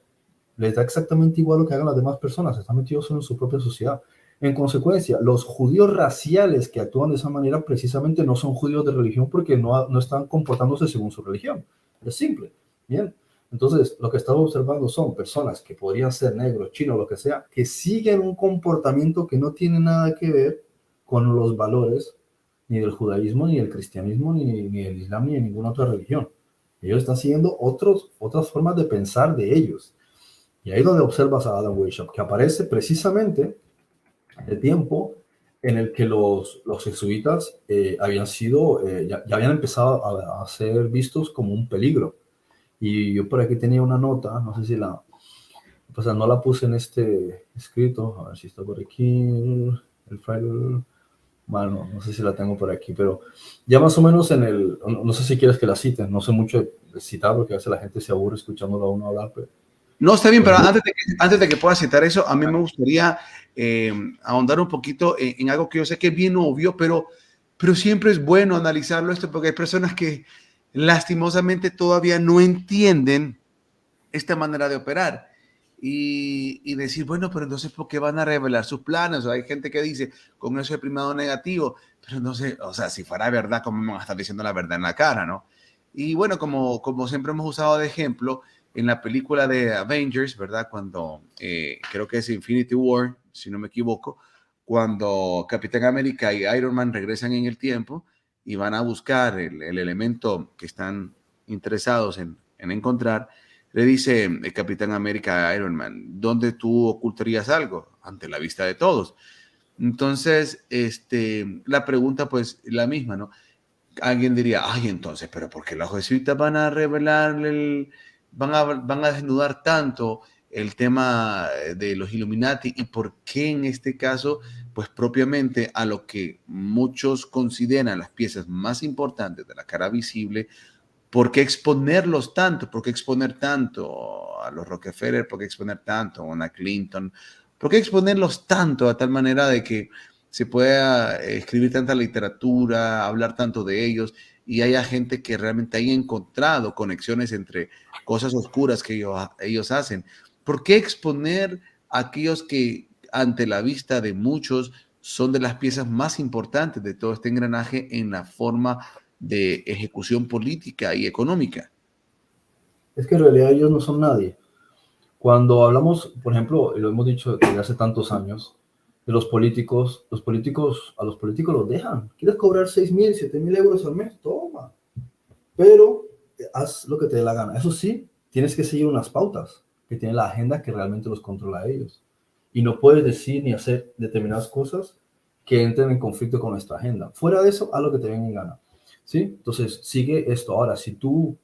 les da exactamente igual lo que hagan las demás personas, están metidos en su propia sociedad. En consecuencia, los judíos raciales que actúan de esa manera precisamente no son judíos de religión porque no están comportándose según su religión. Es simple. Bien. Entonces, lo que estamos observando son personas que podrían ser negros, chinos, lo que sea, que siguen un comportamiento que no tiene nada que ver con los valores ni del judaísmo, ni del cristianismo, ni del islam, ni de ninguna otra religión. Ellos están siguiendo otras formas de pensar de ellos. Y ahí es donde observas a Adam Weishaupt, que aparece precisamente en el tiempo en el que los jesuitas habían sido, ya habían empezado a ser vistos como un peligro. Y yo por aquí tenía una nota, no sé si pues no la puse en este escrito, a ver si está por aquí, el Friday, bueno, no sé si la tengo por aquí, pero ya más o menos no sé si quieres que la cite, no sé mucho de citar porque a veces la gente se aburre escuchándolo a uno hablar, pero... No, está bien, pero antes de que pueda citar eso, a mí me gustaría ahondar un poquito en algo que yo sé que es bien obvio, pero siempre es bueno analizarlo esto porque hay personas que lastimosamente todavía no entienden esta manera de operar y decir, bueno, pero entonces, ¿por qué van a revelar sus planes? O hay gente que dice, con eso he primado negativo, pero no sé, o sea, si fuera verdad, ¿cómo me van a estar diciendo la verdad en la cara, no? Y bueno, como siempre hemos usado de ejemplo, en la película de Avengers, ¿verdad? Cuando creo que es Infinity War, si no me equivoco, cuando Capitán América y Iron Man regresan en el tiempo y van a buscar el elemento que están interesados en encontrar, le dice el Capitán América a Iron Man, ¿dónde tú ocultarías algo? Ante la vista de todos. Entonces, la pregunta pues la misma, ¿no? Alguien diría, ay, entonces, pero ¿por qué los jesuitas van a revelar, van a desnudar tanto el tema de los Illuminati y por qué en este caso, pues propiamente a lo que muchos consideran las piezas más importantes de la cara visible, ¿por qué exponerlos tanto? ¿Por qué exponer tanto a los Rockefeller? ¿Por qué exponer tanto a una Clinton? ¿Por qué exponerlos tanto a tal manera de que se pueda escribir tanta literatura, hablar tanto de ellos y haya gente que realmente haya encontrado conexiones entre cosas oscuras que ellos hacen? ¿Por qué exponer a aquellos que ante la vista de muchos son de las piezas más importantes de todo este engranaje en la forma de ejecución política y económica? Es que en realidad ellos no son nadie. Cuando hablamos, por ejemplo, y lo hemos dicho desde hace tantos años, de los políticos, a los políticos los dejan. ¿Quieres cobrar 6.000, 7.000 euros al mes? Toma. Pero haz lo que te dé la gana. Eso sí, tienes que seguir unas pautas que tiene la agenda que realmente los controla a ellos. Y no puedes decir ni hacer determinadas cosas que entren en conflicto con nuestra agenda. Fuera de eso, haz lo que te venga en gana. ¿Sí? Entonces, sigue esto. Ahora, si tú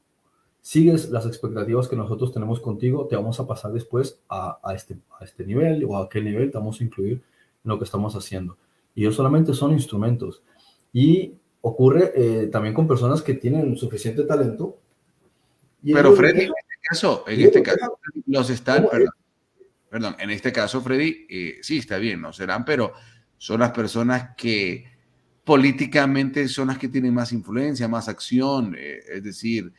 sigues las expectativas que nosotros tenemos contigo, te vamos a pasar después a este nivel o a aquel nivel, te vamos a incluir en lo que estamos haciendo. Y ellos solamente son instrumentos. Y ocurre también con personas que tienen suficiente talento. Y Pero ellos lo Freddy, dejan, en ellos este lo caso, dejan los están, como es. perdón, en este caso, Freddy, sí, está bien, no serán, pero son las personas que políticamente son las que tienen más influencia, más acción, es decir,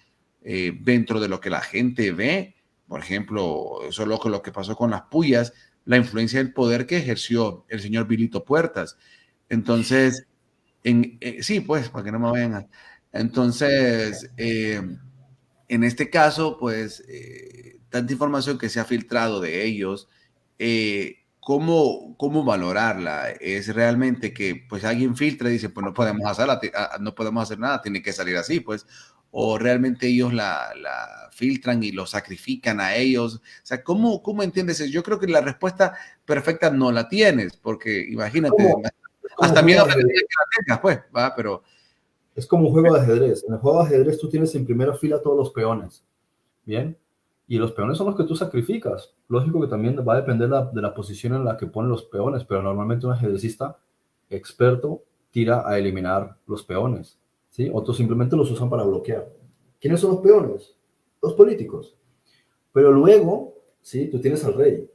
dentro de lo que la gente ve, por ejemplo, solo con lo que pasó con las pullas, la influencia del poder que ejerció el señor Vilito Puertas. Entonces, sí, pues, para que no me vayan a... Entonces, en este caso, pues, tanta información que se ha filtrado de ellos, ¿cómo valorarla? ¿Es realmente que, pues, alguien filtra y dice, pues, no podemos hacer nada, tiene que salir así, pues? ¿O realmente ellos la filtran y lo sacrifican a ellos? O sea, ¿cómo entiendes eso? Yo creo que la respuesta perfecta no la tienes, porque imagínate, Es como un hasta juego miedo de que ajedrez. la tengas, pues, ¿va? Pero Es como un juego de ajedrez. En el juego de ajedrez tú tienes en primera fila todos los peones. Bien. Y los peones son los que tú sacrificas. Lógico que también va a depender de la posición en la que ponen los peones, pero normalmente un ajedrecista experto tira a eliminar los peones, ¿sí? Otros simplemente los usan para bloquear. ¿Quiénes son los peones? Los políticos. Pero luego, ¿sí? Tú tienes al rey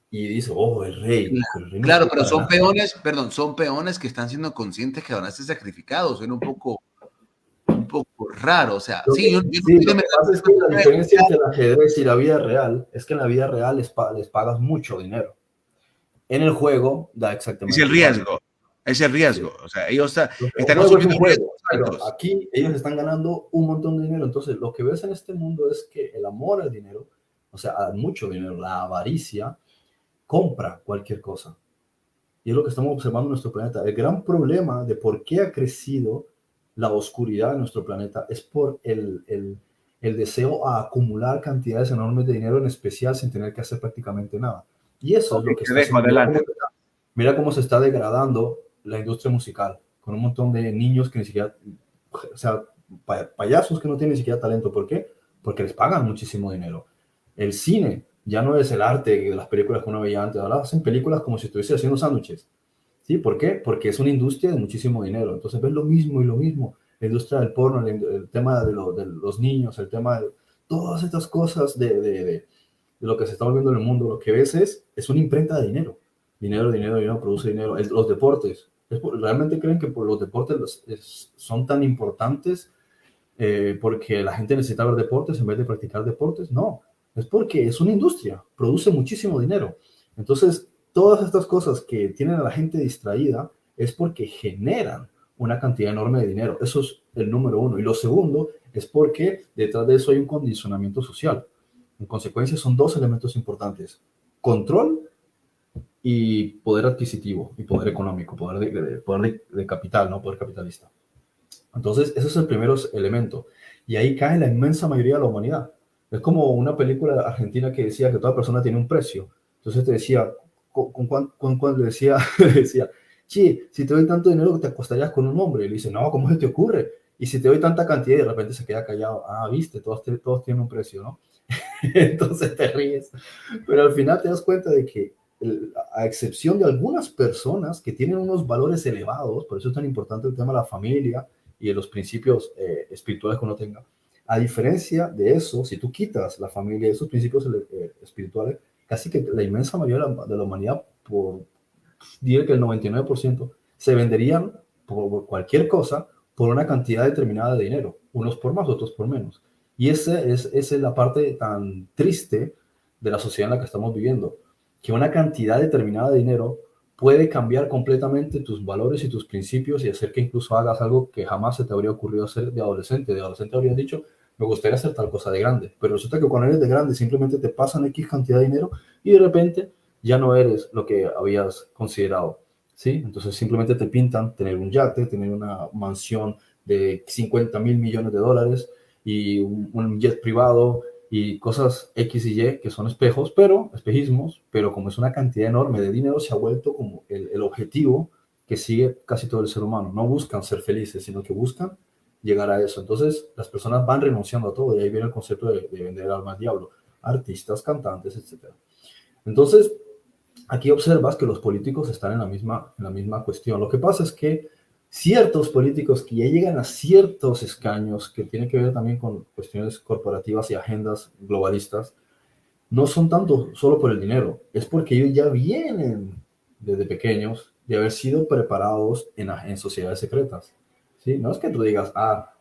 y dices, oh, el rey, pero el rey no claro, sirve pero para son nada. peones, perdón, son peones que están siendo conscientes que van a ser sacrificados. Suena un poco raro. O sea, sí, yo no Sí, estoy lo de que pasa es que la diferencia entre el ajedrez y la vida real es que en la vida real les pagas mucho dinero. En el juego da es el exactamente igual. riesgo, es el Sí. riesgo. O sea, ellos Un están juego es un asumiendo juego, riesgos pero altos. aquí ellos están ganando un montón de dinero. Entonces, lo que ves en este mundo es que el amor al dinero, o sea, a mucho dinero, la avaricia, compra cualquier cosa. Y es lo que estamos observando en nuestro planeta. El gran problema de por qué ha crecido la oscuridad en nuestro planeta es por el deseo a acumular cantidades enormes de dinero, en especial sin tener que hacer prácticamente nada. Y eso es Ok, lo que te está dejo haciendo. adelante. Mira cómo se está degradando la industria musical, con un montón de niños que ni siquiera, o sea, payasos que no tienen ni siquiera talento. ¿Por qué? Porque les pagan muchísimo dinero. El cine ya no es el arte de las películas que uno veía antes, ahora hacen películas como si estuviese haciendo sándwiches. ¿Sí? ¿Por qué? Porque es una industria de muchísimo dinero. Entonces ves lo mismo y lo mismo. La industria del porno, el tema de los niños, el tema de todas estas cosas de lo que se está volviendo en el mundo. Lo que ves es una imprenta de dinero. Dinero, dinero, dinero, produce dinero. Los deportes. ¿Realmente creen que por los deportes son tan importantes porque la gente necesita ver deportes en vez de practicar deportes? No, es porque es una industria, produce muchísimo dinero. Entonces, todas estas cosas que tienen a la gente distraída es porque generan una cantidad enorme de dinero. Eso es el número uno. Y lo segundo es porque detrás de eso hay un condicionamiento social. En consecuencia, son dos elementos importantes: control y poder adquisitivo y poder económico, poder de capital, ¿no? Poder capitalista. Entonces, ese es el primer elemento. Y ahí cae la inmensa mayoría de la humanidad. Es como una película argentina que decía que toda persona tiene un precio. Entonces te decía, le decía, le decía, che, si te doy tanto dinero, te acostarías con un hombre. Y le dice, no, ¿cómo se te ocurre? Y si te doy tanta cantidad y de repente se queda callado, ah, viste, todos tienen un precio, ¿no? Entonces te ríes. Pero al final te das cuenta de que, a excepción de algunas personas que tienen unos valores elevados, por eso es tan importante el tema de la familia y de los principios espirituales que uno tenga. A diferencia de eso, si tú quitas la familia y esos principios espirituales, casi que la inmensa mayoría de la humanidad, diría que el 99%, se venderían por cualquier cosa por una cantidad determinada de dinero, unos por más, otros por menos. Y esa es la parte tan triste de la sociedad en la que estamos viviendo, que una cantidad determinada de dinero puede cambiar completamente tus valores y tus principios y hacer que incluso hagas algo que jamás se te habría ocurrido hacer de adolescente. De adolescente habrías dicho, me gustaría hacer tal cosa de grande, pero resulta que cuando eres de grande simplemente te pasan X cantidad de dinero y de repente ya no eres lo que habías considerado, ¿sí? Entonces simplemente te pintan tener un yate, tener una mansión de 50.000 millones de dólares y un jet privado y cosas X y Y que son espejos, pero espejismos, pero como es una cantidad enorme de dinero, se ha vuelto como el objetivo que sigue casi todo el ser humano. No buscan ser felices, sino que buscan llegar a eso. Entonces, las personas van renunciando a todo y ahí viene el concepto de vender alma al diablo, artistas, cantantes, etcétera. Entonces, aquí observas que los políticos están en la misma cuestión. Lo que pasa es que ciertos políticos que ya llegan a ciertos escaños, que tienen que ver también con cuestiones corporativas y agendas globalistas, no son tanto solo por el dinero, es porque ellos ya vienen desde pequeños de haber sido preparados en sociedades secretas. ¿Sí? No es que tú digas,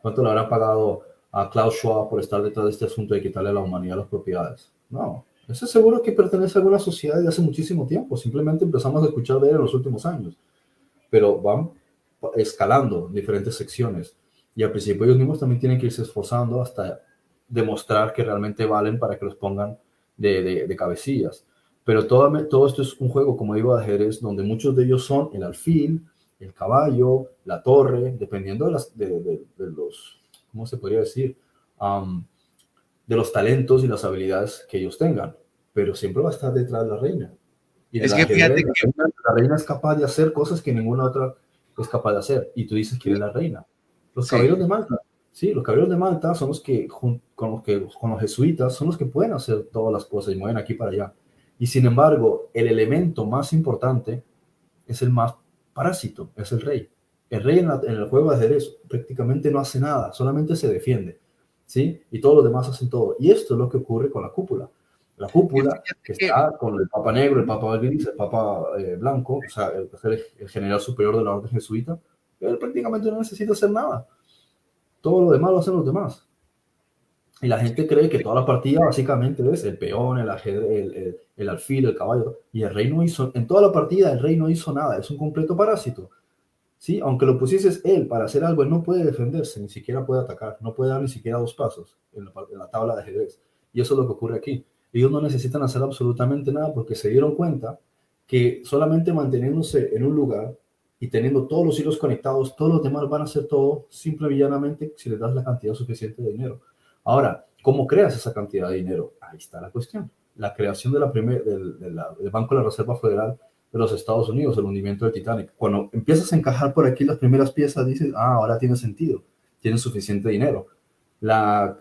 ¿cuánto le habrá pagado a Klaus Schwab por estar detrás de este asunto de quitarle a la humanidad las propiedades? No, eso es seguro que pertenece a alguna sociedad de hace muchísimo tiempo, simplemente empezamos a escuchar de él en los últimos años, pero van escalando en diferentes secciones y al principio ellos mismos también tienen que irse esforzando hasta demostrar que realmente valen para que los pongan de cabecillas. Pero todo esto es un juego, como digo, de ajedrez, donde muchos de ellos son el alfil, el caballo, la torre, dependiendo de los, ¿cómo se podría decir? Um, de los talentos y las habilidades que ellos tengan. Pero siempre va a estar detrás de la reina. Y en el Es que fíjate ajedrez, que la reina es capaz de hacer cosas que ninguna otra es capaz de hacer. Y tú dices, ¿quién es la reina? Los sí, caballeros de Malta. Sí, los caballeros de Malta son los que, con los jesuitas, son los que pueden hacer todas las cosas y mueven aquí para allá. Y sin embargo, el elemento más importante es el más parásito, es el rey. El rey en el juego de ajedrez prácticamente no hace nada, solamente se defiende, ¿sí? Y todos los demás hacen todo. Y esto es lo que ocurre con la cúpula. La y cúpula fíjate que que está con el Papa Negro, el Papa Gris, el Papa Blanco, o sea, el general superior de la orden jesuita, él prácticamente no necesita hacer nada. Todo lo demás lo hacen los demás. Y la gente cree que toda la partida básicamente es el peón, el ajedrez, el alfil, el caballo. Y el rey no hizo, en toda la partida el rey no hizo nada, es un completo parásito. ¿Sí? Aunque lo pusieses él para hacer algo, él no puede defenderse, ni siquiera puede atacar, no puede dar ni siquiera 2 pasos en la tabla de ajedrez. Y eso es lo que ocurre aquí. Ellos no necesitan hacer absolutamente nada porque se dieron cuenta que solamente manteniéndose en un lugar y teniendo todos los hilos conectados, todos los demás van a hacer todo simple y llanamente si les das la cantidad suficiente de dinero. Ahora, ¿cómo creas esa cantidad de dinero? Ahí está la cuestión. La creación de del Banco de la Reserva Federal de los Estados Unidos, el hundimiento del Titanic. Cuando empiezas a encajar por aquí las primeras piezas, dices, ahora tiene sentido, tienen suficiente dinero. La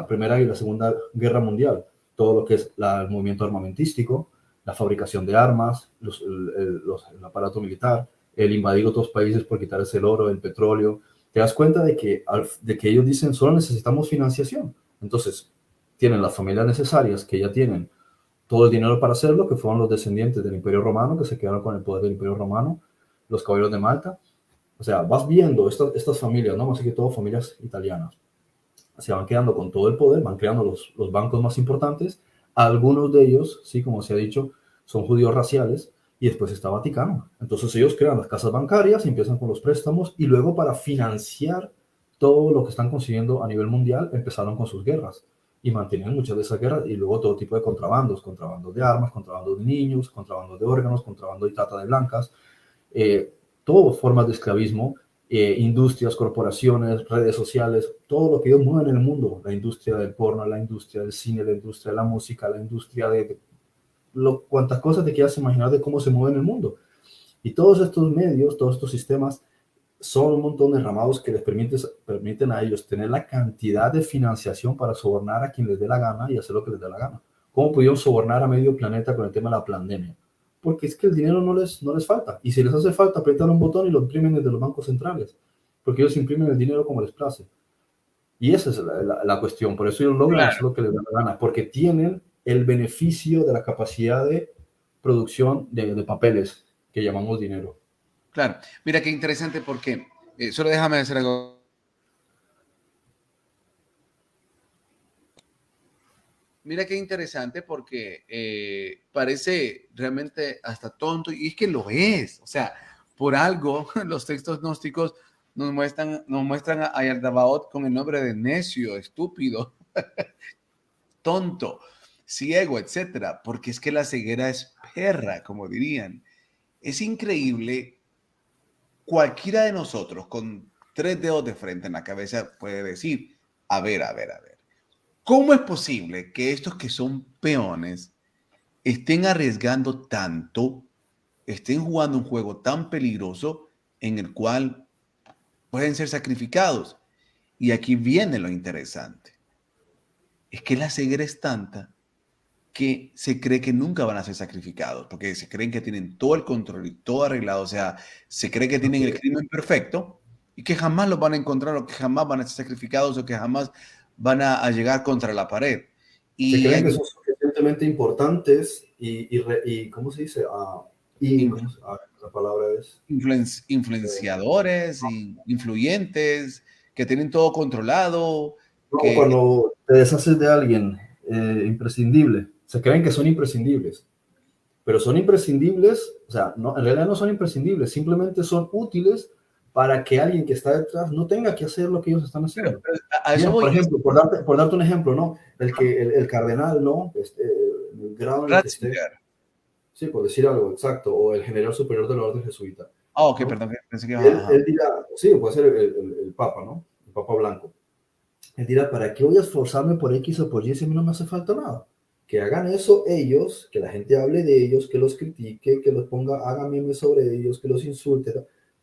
Primera y la Segunda Guerra Mundial, todo lo que es el movimiento armamentístico, la fabricación de armas, el aparato militar, el invadir otros países por quitarse el oro, el petróleo, te das cuenta de que ellos dicen, solo necesitamos financiación. Entonces, tienen las familias necesarias que ya tienen todo el dinero para hacerlo, que fueron los descendientes del Imperio Romano, que se quedaron con el poder del Imperio Romano, los caballeros de Malta. O sea, vas viendo estas familias, ¿no? Más que todo familias italianas, se van quedando con todo el poder, van creando los bancos más importantes. Algunos de ellos, sí, como se ha dicho, son judíos raciales, y después está Vaticano. Entonces ellos crean las casas bancarias, empiezan con los préstamos, y luego para financiar todo lo que están consiguiendo a nivel mundial, empezaron con sus guerras y mantenían muchas de esas guerras y luego todo tipo de contrabandos, contrabandos de armas, contrabandos de niños, contrabandos de órganos, contrabando y trata de blancas, todo formas de esclavismo, industrias, corporaciones, redes sociales, todo lo que ellos mueven en el mundo, la industria del porno, la industria del cine, la industria de la música, la industria cuantas cosas te quieras imaginar de cómo se mueve en el mundo. Y todos estos medios, todos estos sistemas son un montón de ramados que les permiten a ellos tener la cantidad de financiación para sobornar a quien les dé la gana y hacer lo que les dé la gana. ¿Cómo pudieron sobornar a medio planeta con el tema de la pandemia? Porque es que el dinero no les falta. Y si les hace falta, apretan un botón y lo imprimen desde los bancos centrales. Porque ellos imprimen el dinero como les place. Y esa es la cuestión. Por eso ellos logran claro, hacer lo que les da la gana. Porque tienen el beneficio de la capacidad de producción de papeles que llamamos dinero. claro. Mira qué interesante porque, solo déjame decir algo. Mira qué interesante porque parece realmente hasta tonto y es que lo es. O sea, por algo los textos gnósticos nos muestran a Yardabaoth con el nombre de necio, estúpido, tonto, ciego, etcétera, porque es que la ceguera es perra, como dirían. Es increíble. Cualquiera de nosotros con 3 dedos de frente en la cabeza puede decir, a ver, a ver, a ver. ¿Cómo es posible que estos que son peones estén arriesgando tanto, estén jugando un juego tan peligroso en el cual pueden ser sacrificados? Y aquí viene lo interesante. Es que la ceguera es tanta que se cree que nunca van a ser sacrificados, porque se creen que tienen todo el control y todo arreglado, o sea, se cree que tienen el crimen perfecto y que jamás lo van a encontrar o que jamás van a ser sacrificados o que jamás van a llegar contra la pared. Se Y creen que hay son suficientemente importantes y ¿cómo se dice? La palabra es... influenciadores, influyentes, que tienen todo controlado, No, que cuando te deshaces de alguien imprescindible, se creen que son imprescindibles, pero son imprescindibles, o sea, no, en realidad no son imprescindibles, simplemente son útiles para que alguien que está detrás no tenga que hacer lo que ellos están haciendo. a eso Bien, por voy. ejemplo, por darte un ejemplo, ¿no? El cardenal, ¿no? El grado en el que esté, Ratzinger. sí, por decir algo exacto, o el general superior de la orden jesuita, Oh, ok, ¿no? perdón, pensé que ajá. Él dirá, sí, puede ser el Papa, ¿no? El Papa Blanco. Él dirá, ¿para qué voy a esforzarme por X o por Y si a mí no me hace falta nada? Que hagan eso ellos, que la gente hable de ellos, que los critique, que los ponga, haga memes sobre ellos, que los insulte,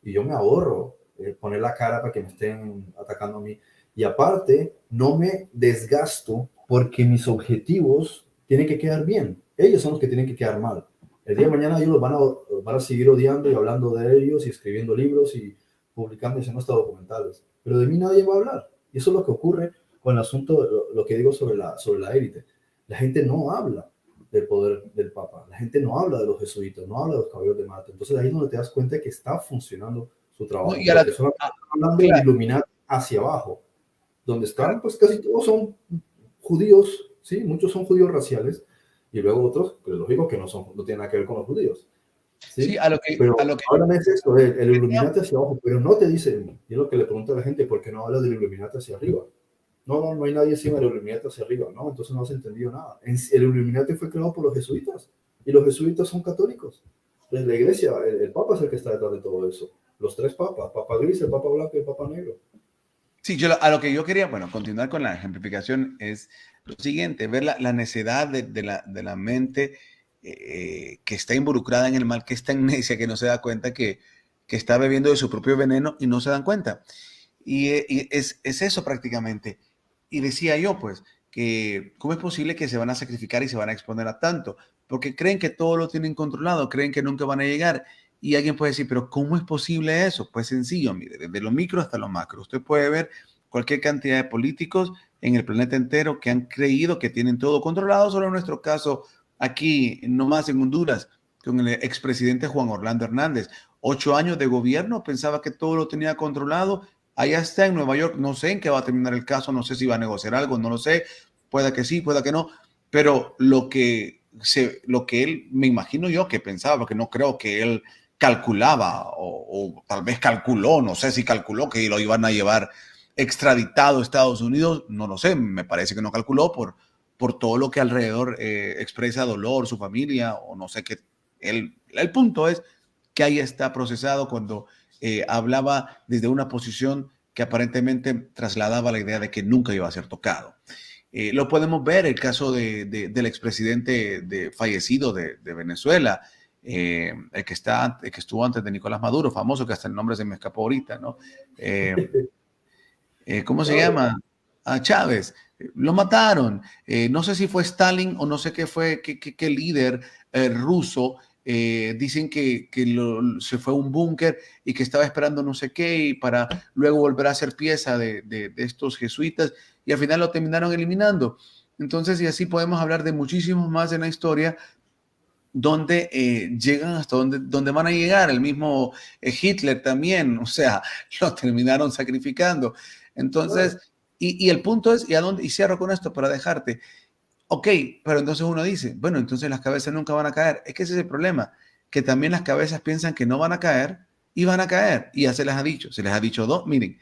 y yo me ahorro poner la cara para que me estén atacando a mí. Y aparte, no me desgasto porque mis objetivos tienen que quedar bien. Ellos son los que tienen que quedar mal. El día de mañana ellos van a seguir odiando y hablando de ellos y escribiendo libros y publicando y haciendo hasta documentales. Pero de mí nadie va a hablar. Y eso es lo que ocurre con el asunto, lo que digo sobre la élite. La gente no habla del poder del Papa, la gente no habla de los jesuitas, no habla de los caballeros de Marte. Entonces ahí es donde te das cuenta que está funcionando su No, trabajo, y porque solamente ah, están hablando del claro, Illuminati hacia abajo, donde claro. están, pues casi todos son judíos, ¿sí? Muchos son judíos raciales, y luego otros, pues lógico que no tienen nada que ver con los judíos, Sí, ¿sí? Pero hablan de esto, el Illuminati hacia abajo, pero no te dicen, y es lo que le pregunto a la gente, ¿por qué no habla del Illuminati hacia arriba? No hay nadie encima del Illuminati hacia arriba, ¿no? Entonces no has entendido nada. El Illuminati fue creado por los jesuitas, y los jesuitas son católicos. Entonces la iglesia, el Papa es el que está detrás de todo eso. Los tres papas, Papa Gris, el Papa Blanco y el Papa Negro. Sí, a lo que yo quería, bueno, continuar con la ejemplificación es lo siguiente, ver la necedad de la mente que está involucrada en el mal, que es tan necia que no se da cuenta que está bebiendo de su propio veneno y no se dan cuenta. Y es eso prácticamente. Y decía yo, pues, que cómo es posible que se van a sacrificar y se van a exponer a tanto, porque creen que todo lo tienen controlado, creen que nunca van a llegar. Y alguien puede decir, pero ¿cómo es posible eso? Pues sencillo, mire, desde lo micro hasta lo macro. Usted puede ver cualquier cantidad de políticos en el planeta entero que han creído que tienen todo controlado, solo en nuestro caso aquí, nomás en Honduras, con el expresidente Juan Orlando Hernández. 8 años de gobierno, pensaba que todo lo tenía controlado. Allá está en Nueva York, no sé en qué va a terminar el caso, no sé si va a negociar algo, no lo sé, pueda que sí, pueda que no, pero lo que él, me imagino yo que pensaba, porque no creo que él calculaba o tal vez calculó, no sé si calculó que lo iban a llevar extraditado a Estados Unidos, no lo sé, me parece que no calculó por todo lo que alrededor expresa dolor, su familia, o no sé qué. El punto es que ahí está procesado cuando hablaba desde una posición que aparentemente trasladaba la idea de que nunca iba a ser tocado. Lo podemos ver, el caso del expresidente fallecido de Venezuela, el que estuvo antes de Nicolás Maduro, famoso, que hasta el nombre se me escapó ahorita, ¿no? ¿Cómo se Chávez. llama? A Chávez. Lo mataron. No sé si fue Stalin o no sé qué fue, qué líder ruso. Dicen se fue a un búnker y que estaba esperando no sé qué y para luego volver a ser pieza de estos jesuitas y al final lo terminaron eliminando. Entonces, y así podemos hablar de muchísimos más en la historia donde llegan hasta donde van a llegar. El mismo Hitler también, o sea, lo terminaron sacrificando. Entonces, Claro. y el punto es, y cierro con esto para dejarte, ok, pero entonces uno dice, bueno, entonces las cabezas nunca van a caer. Es que ese es el problema, que también las cabezas piensan que no van a caer y van a caer. Y ya se les ha dicho dos, miren,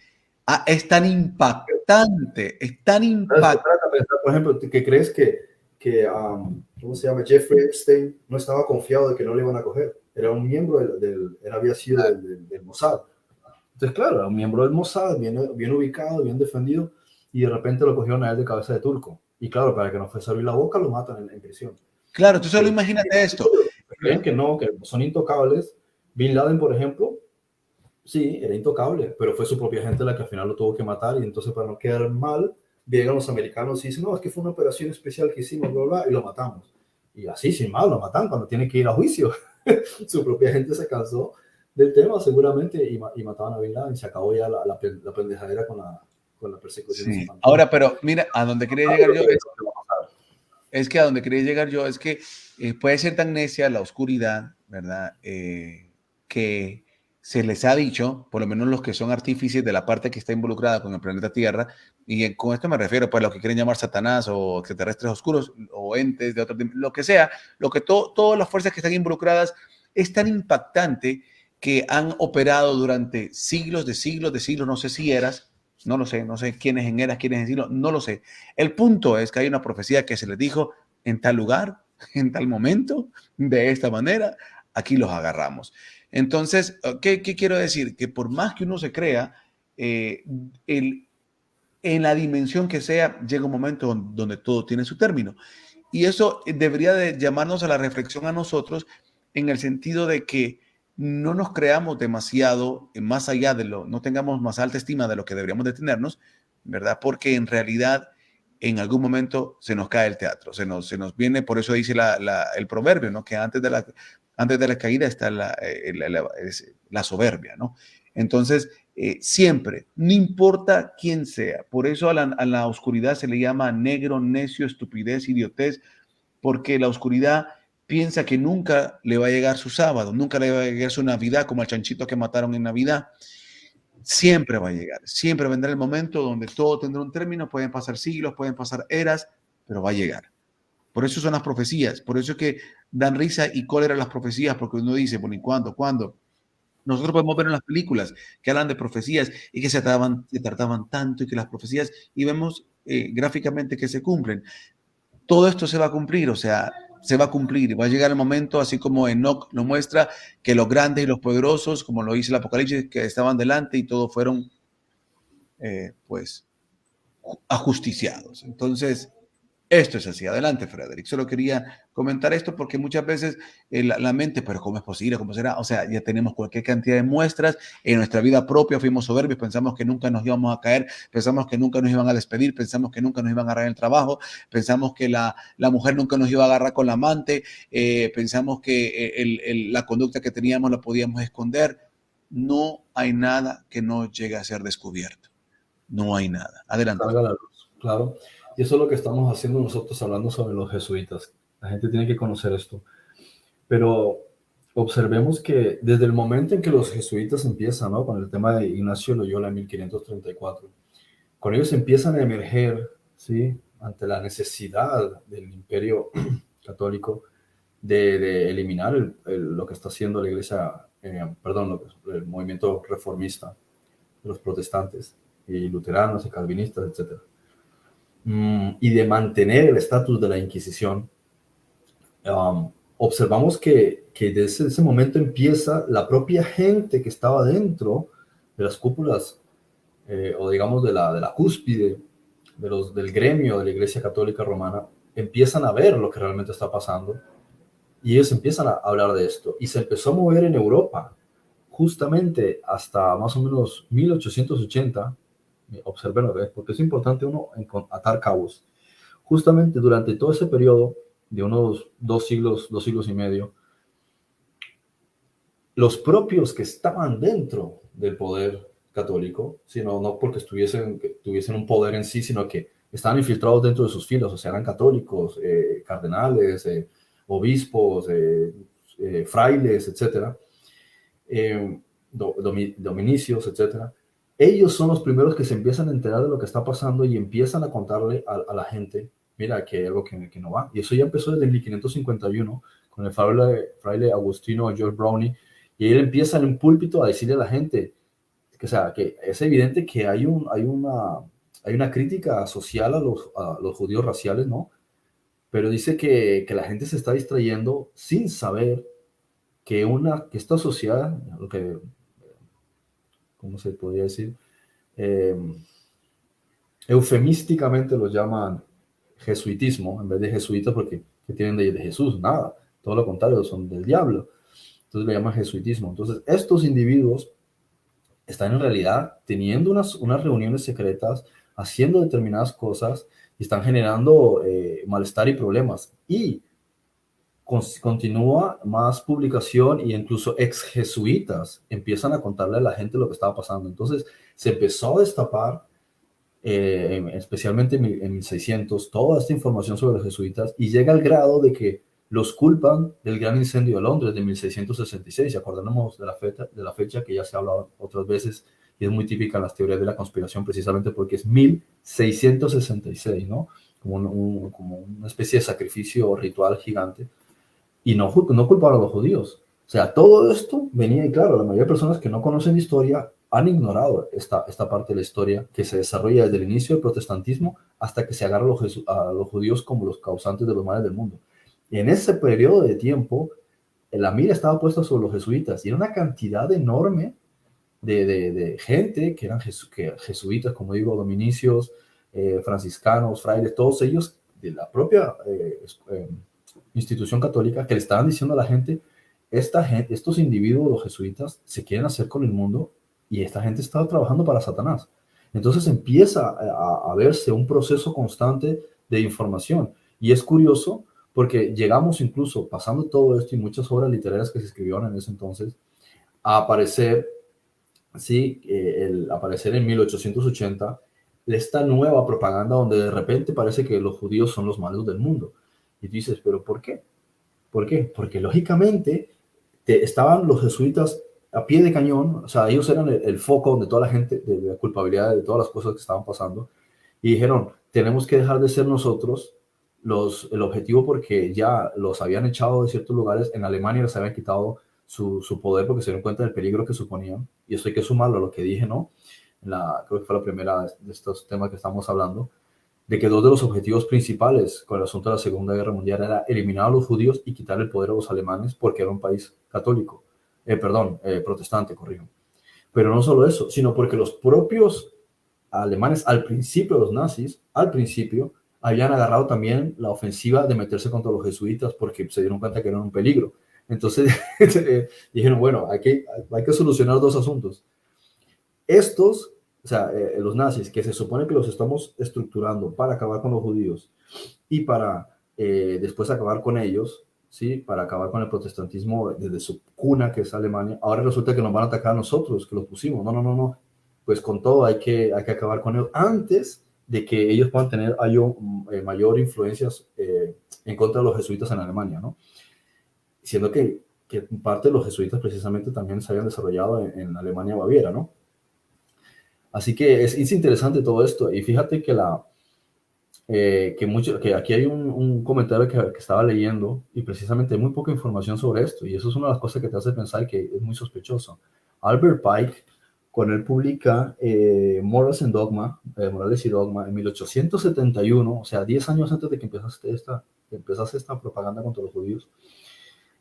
es tan impactante, es tan ¿Sabes qué impactante. trata? Pensar, por ejemplo, que crees que ¿cómo se llama? Jeffrey Epstein no estaba confiado de que no le iban a coger. Era un miembro él había sido del Mossad. Entonces, claro, era un miembro del Mossad, bien ubicado, bien defendido. y de repente lo cogieron a él de cabeza de turco. Y claro, para que no fuese a abrir la boca, lo matan en prisión. Claro, tú solo Pero imagínate esto. creen que no, que son intocables. Bin Laden, por ejemplo, sí, era intocable, pero fue su propia gente la que al final lo tuvo que matar. Y entonces, para no quedar mal, llegan los americanos y dicen, no, es que fue una operación especial que hicimos, bla, bla, y lo matamos. Y así, sin mal, lo matan cuando tiene que ir a juicio. Su propia gente se cansó del tema, seguramente, y mataban a Bin Laden. Y se acabó ya la pendejadera con la persecución de ese Sí. fantasma. Ahora, pero mira, a donde quería llegar yo es que a donde quería llegar yo es que puede ser tan necia la oscuridad, ¿verdad? Que se les ha dicho, por lo menos los que son artífices de la parte que está involucrada con el planeta Tierra, y con esto me refiero pues a los que quieren llamar Satanás o extraterrestres oscuros o entes de otro tipo, lo que sea, lo que todas las fuerzas que están involucradas es tan impactante que han operado durante siglos de siglos de siglos, no sé si eras, no sé quiénes en eras, quiénes en siglos, no lo sé. El punto es que hay una profecía que se les dijo en tal lugar, en tal momento, de esta manera, aquí los agarramos. Entonces, ¿qué quiero decir? Que por más que uno se crea, eh, el, en la dimensión que sea, llega un momento donde todo tiene su término. Y eso debería de llamarnos a la reflexión a nosotros en el sentido de que no nos creamos demasiado más allá de lo, no tengamos más alta estima de lo que deberíamos de tenernos, ¿verdad? Porque en realidad en algún momento se nos cae el teatro, se nos viene, por eso dice el proverbio, ¿no? Que antes de la caída está la soberbia, ¿no? Entonces, siempre, no importa quién sea, por eso a la oscuridad se le llama negro, necio, estupidez, idiotez, porque la oscuridad piensa que nunca le va a llegar su sábado, nunca le va a llegar su Navidad, como al chanchito que mataron en Navidad. Siempre va a llegar, siempre vendrá el momento donde todo tendrá un término, pueden pasar siglos, pueden pasar eras, pero va a llegar. Por eso son las profecías, por eso es que dan risa y cólera las profecías, porque uno dice, bueno, ¿y cuándo? ¿Cuándo? Nosotros podemos ver en las películas que hablan de profecías y que se trataban tanto y que las profecías, y vemos gráficamente que se cumplen. Todo esto se va a cumplir, o sea, se va a cumplir y va a llegar el momento, así como Enoch nos muestra, que los grandes y los poderosos, como lo dice el Apocalipsis, que estaban delante y todos fueron, pues, ajusticiados. Entonces, esto es así. Adelante, Frederick. Solo quería comentar esto porque muchas veces la mente, pero ¿cómo es posible? ¿Cómo será? O sea, ya tenemos cualquier cantidad de muestras. En nuestra vida propia fuimos soberbios, pensamos que nunca nos íbamos a caer, pensamos que nunca nos iban a despedir, pensamos que nunca nos iban a agarrar en el trabajo, pensamos que la mujer nunca nos iba a agarrar con la amante, pensamos que la conducta que teníamos la podíamos esconder. No hay nada que no llegue a ser descubierto. No hay nada. Adelante. Salga a la luz, claro. Y eso es lo que estamos haciendo nosotros hablando sobre los jesuitas. La gente tiene que conocer esto. Pero observemos que desde el momento en que los jesuitas empiezan, ¿no? Con el tema de Ignacio Loyola en 1534, con ellos empiezan a emerger, ¿sí? Ante la necesidad del imperio católico de eliminar lo que está haciendo la iglesia, perdón, el movimiento reformista de los protestantes y luteranos y calvinistas, etc. Y de mantener el estatus de la Inquisición. Observamos que desde ese momento empieza la propia gente que estaba dentro de las cúpulas, o digamos de la cúspide del gremio de la Iglesia Católica Romana, empiezan a ver lo que realmente está pasando y ellos empiezan a hablar de esto. Y se empezó a mover en Europa, justamente hasta más o menos 1880. Observen, porque es importante uno atar cabos. Justamente durante todo ese periodo de unos 2 siglos y medio, los propios que estaban dentro del poder católico, sino no porque tuviesen un poder en sí, sino que estaban infiltrados dentro de sus filas, o sea, eran católicos, cardenales, obispos, frailes, etcétera, dominicios, etcétera. Ellos son los primeros que se empiezan a enterar de lo que está pasando y empiezan a contarle a la gente, mira, que hay algo que no va. Y eso ya empezó desde 1551 con el fraile Agustino George Brownie, y él empieza en un púlpito a decirle a la gente que, o sea, que es evidente que hay una crítica social a los judíos raciales, ¿no? Pero dice que la gente se está distrayendo sin saber que esta sociedad, lo que, ¿cómo se podría decir? Eh, eufemísticamente lo llaman jesuitismo, en vez de jesuitas, porque ¿qué tienen de Jesús? Nada, todo lo contrario, son del diablo. Entonces le llaman jesuitismo. Entonces, estos individuos están en realidad teniendo unas reuniones secretas, haciendo determinadas cosas y están generando malestar y problemas. Y continúa más publicación y incluso ex jesuitas empiezan a contarle a la gente lo que estaba pasando. Entonces se empezó a destapar, especialmente en 1600, toda esta información sobre los jesuitas y llega al grado de que los culpan del gran incendio de Londres de 1666. Y acordándonos de la fecha que ya se ha hablado otras veces y es muy típica en las teorías de la conspiración precisamente porque es 1666, ¿no? Como una especie de sacrificio ritual gigante y no culparon a los judíos. O sea, todo esto venía, y claro, la mayoría de personas que no conocen historia han ignorado esta parte de la historia que se desarrolla desde el inicio del protestantismo hasta que se agarra a los judíos como los causantes de los males del mundo. Y en ese periodo de tiempo, la mira estaba puesta sobre los jesuitas y era una cantidad enorme de gente que eran jesuitas, como digo, dominicios, franciscanos, frailes, todos ellos de la propia institución católica que le estaban diciendo a la gente, estos individuos, los jesuitas, se quieren hacer con el mundo y esta gente estaba trabajando para Satanás. Entonces empieza a verse un proceso constante de información. Y es curioso porque llegamos incluso, pasando todo esto y muchas obras literarias que se escribieron en ese entonces, a aparecer, ¿sí? Aparecer en 1880 esta nueva propaganda donde de repente parece que los judíos son los malos del mundo. Y tú dices, ¿pero por qué? ¿Por qué? Porque lógicamente estaban los jesuitas a pie de cañón, o sea, ellos eran el foco donde toda la gente, de la culpabilidad de todas las cosas que estaban pasando, y dijeron, tenemos que dejar de ser nosotros el objetivo porque ya los habían echado de ciertos lugares, en Alemania les habían quitado su poder porque se dieron cuenta del peligro que suponían, y esto hay que sumarlo a lo que dije, ¿no? Creo que fue la primera de estos temas que estamos hablando, de que dos de los objetivos principales con el asunto de la Segunda Guerra Mundial era eliminar a los judíos y quitar el poder a los alemanes porque era un país católico, protestante, corrijo. Pero no solo eso, sino porque los propios alemanes, al principio, los nazis, al principio, habían agarrado también la ofensiva de meterse contra los jesuitas porque se dieron cuenta que eran un peligro. Entonces dijeron, bueno, hay que solucionar dos asuntos. Estos, o sea, los nazis, que se supone que los estamos estructurando para acabar con los judíos y para después acabar con ellos, ¿sí? Para acabar con el protestantismo desde su cuna, que es Alemania, ahora resulta que nos van a atacar a nosotros, que los pusimos. No, no, no, no. Pues con todo hay que acabar con ellos antes de que ellos puedan tener mayor influencia en contra de los jesuitas en Alemania, ¿no? Siendo que parte de los jesuitas precisamente también se habían desarrollado en Alemania Baviera, ¿no? Así que es interesante todo esto. Y fíjate que aquí hay un comentario que estaba leyendo y precisamente hay muy poca información sobre esto. Y eso es una de las cosas que te hace pensar que es muy sospechoso. Albert Pike, cuando él publica Morals and Dogma, Morales y Dogma, en 1871, o sea, 10 años antes de que empezase esta propaganda contra los judíos,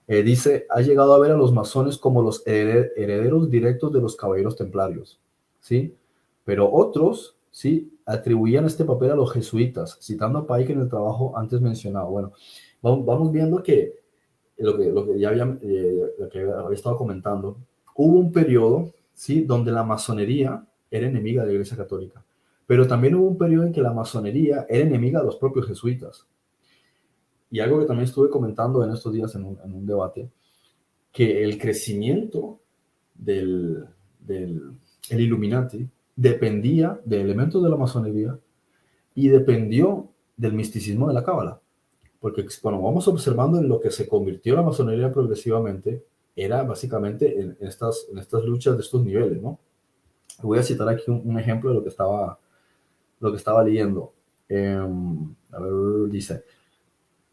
dice, ha llegado a ver a los masones como los herederos directos de los caballeros templarios, ¿sí? Pero otros, ¿sí? Atribuían este papel a los jesuitas, citando a Pike en el trabajo antes mencionado. Bueno, vamos viendo que lo que había estado comentando, hubo un periodo, ¿sí? Donde la masonería era enemiga de la Iglesia Católica, pero también hubo un periodo en que la masonería era enemiga de los propios jesuitas. Y algo que también estuve comentando en estos días en un debate, que el crecimiento del el Illuminati dependía de elementos de la masonería y dependió del misticismo de la cábala. Porque cuando vamos observando en lo que se convirtió la masonería progresivamente, era básicamente en estas luchas de estos niveles, ¿no? Voy a citar aquí un ejemplo de lo que estaba leyendo. A ver, dice,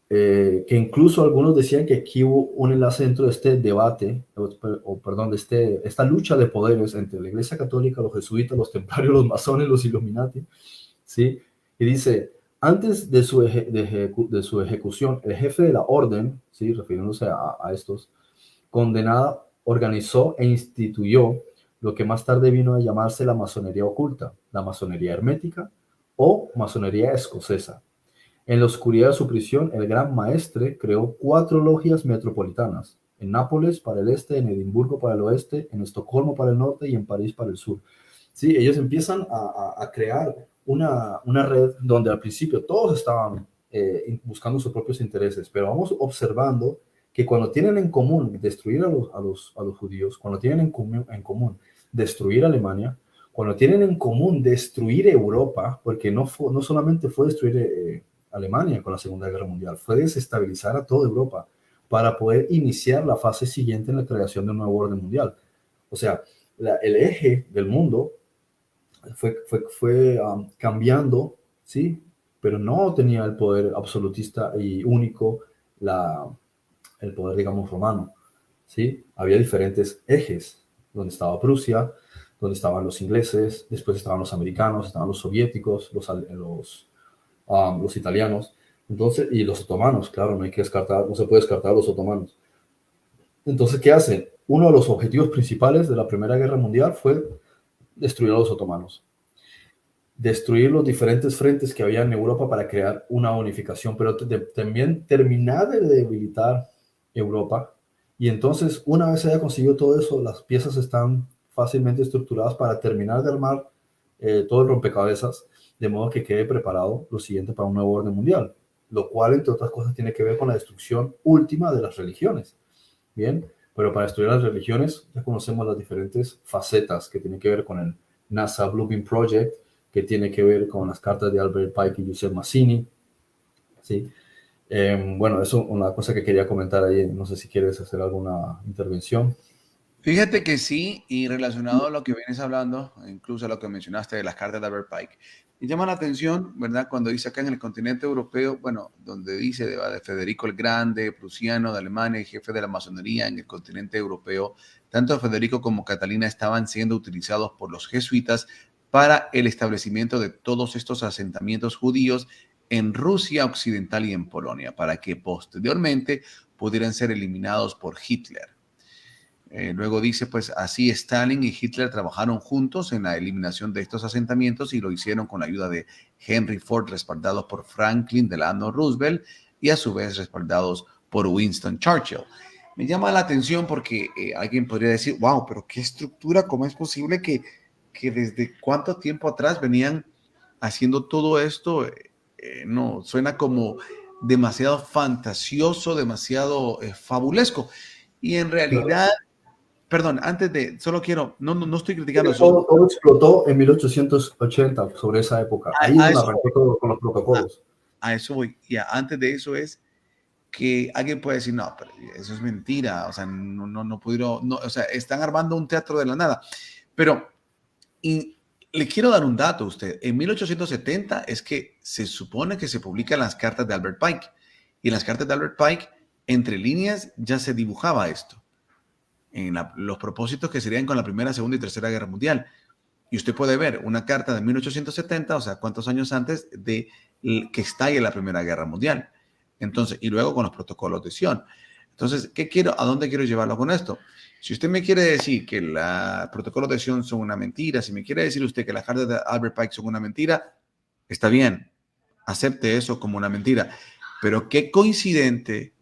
que incluso algunos decían que aquí hubo un enlace dentro de este debate, perdón, de esta lucha de poderes entre la Iglesia Católica, los jesuitas, los templarios, los masones, los Illuminati, ¿sí? Y dice, antes de de su ejecución, el jefe de la orden, ¿sí? Refiriéndose a estos, condenada, organizó e instituyó lo que más tarde vino a llamarse la masonería oculta, la masonería hermética o masonería escocesa. En la oscuridad de su prisión, el gran maestre creó 4 logias metropolitanas, en Nápoles para el este, en Edimburgo para el oeste, en Estocolmo para el norte y en París para el sur. Sí, ellos empiezan a crear una red donde al principio todos estaban buscando sus propios intereses, pero vamos observando que cuando tienen en común destruir a los judíos, cuando tienen en común destruir Alemania, cuando tienen en común destruir Europa, porque no solamente fue destruir Alemania con la Segunda Guerra Mundial, fue desestabilizar a toda Europa para poder iniciar la fase siguiente en la creación de un nuevo orden mundial. O sea, el eje del mundo fue cambiando, ¿sí? Pero no tenía el poder absolutista y único, el poder, digamos, romano, ¿sí? Había diferentes ejes, donde estaba Prusia, donde estaban los ingleses, después estaban los americanos, estaban los soviéticos, los italianos, entonces, y los otomanos, claro, no se puede descartar a los otomanos. Entonces, ¿qué hacen? Uno de los objetivos principales de la Primera Guerra Mundial fue destruir a los otomanos, destruir los diferentes frentes que había en Europa para crear una unificación, pero también terminar de debilitar Europa. Y entonces, una vez se haya conseguido todo eso, las piezas están fácilmente estructuradas para terminar de armar todo el rompecabezas, de modo que quede preparado lo siguiente para un nuevo orden mundial, lo cual, entre otras cosas, tiene que ver con la destrucción última de las religiones. Bien, pero para estudiar las religiones ya conocemos las diferentes facetas que tienen que ver con el NASA Blueprint Project, que tiene que ver con las cartas de Albert Pike y Giuseppe Mazzini, ¿sí? Bueno, eso es una cosa que quería comentar ahí. No sé si quieres hacer alguna intervención. Fíjate que sí, y relacionado a lo que vienes hablando, incluso a lo que mencionaste de las cartas de Albert Pike, me llama la atención, ¿verdad? Cuando dice acá en el continente europeo, bueno, donde dice de Federico el Grande, prusiano de Alemania y jefe de la masonería en el continente europeo, tanto Federico como Catalina estaban siendo utilizados por los jesuitas para el establecimiento de todos estos asentamientos judíos en Rusia occidental y en Polonia, para que posteriormente pudieran ser eliminados por Hitler. Luego dice, pues así Stalin y Hitler trabajaron juntos en la eliminación de estos asentamientos y lo hicieron con la ayuda de Henry Ford, respaldados por Franklin Delano Roosevelt y a su vez respaldados por Winston Churchill. Me llama la atención porque alguien podría decir, wow, pero qué estructura, ¿cómo es posible que desde cuánto tiempo atrás venían haciendo todo esto? No, suena como demasiado fantasioso, demasiado fabulesco. Y en Claro. realidad, perdón, antes de, solo quiero, no estoy criticando eso. Todo explotó en 1880, sobre esa época. Ahí es A donde eso arrancó voy, todo con los protocolos. a eso voy. Ya, antes de eso es que alguien puede decir, no, pero eso es mentira, o sea, no pudieron, no, o sea, están armando un teatro de la nada. Pero y le quiero dar un dato a usted. En 1870 es que se supone que se publican las cartas de Albert Pike. Y en las cartas de Albert Pike, entre líneas, ya se dibujaba esto. En los propósitos que serían con la Primera, Segunda y Tercera Guerra Mundial. Y usted puede ver una carta de 1870, o sea, cuántos años antes de que estalle la Primera Guerra Mundial. Entonces, y luego con los protocolos de Sion. Entonces, ¿a dónde quiero llevarlo con esto? Si usted me quiere decir que los protocolos de Sion son una mentira, si me quiere decir usted que las cartas de Albert Pike son una mentira, está bien, acepte eso como una mentira. Pero qué coincidente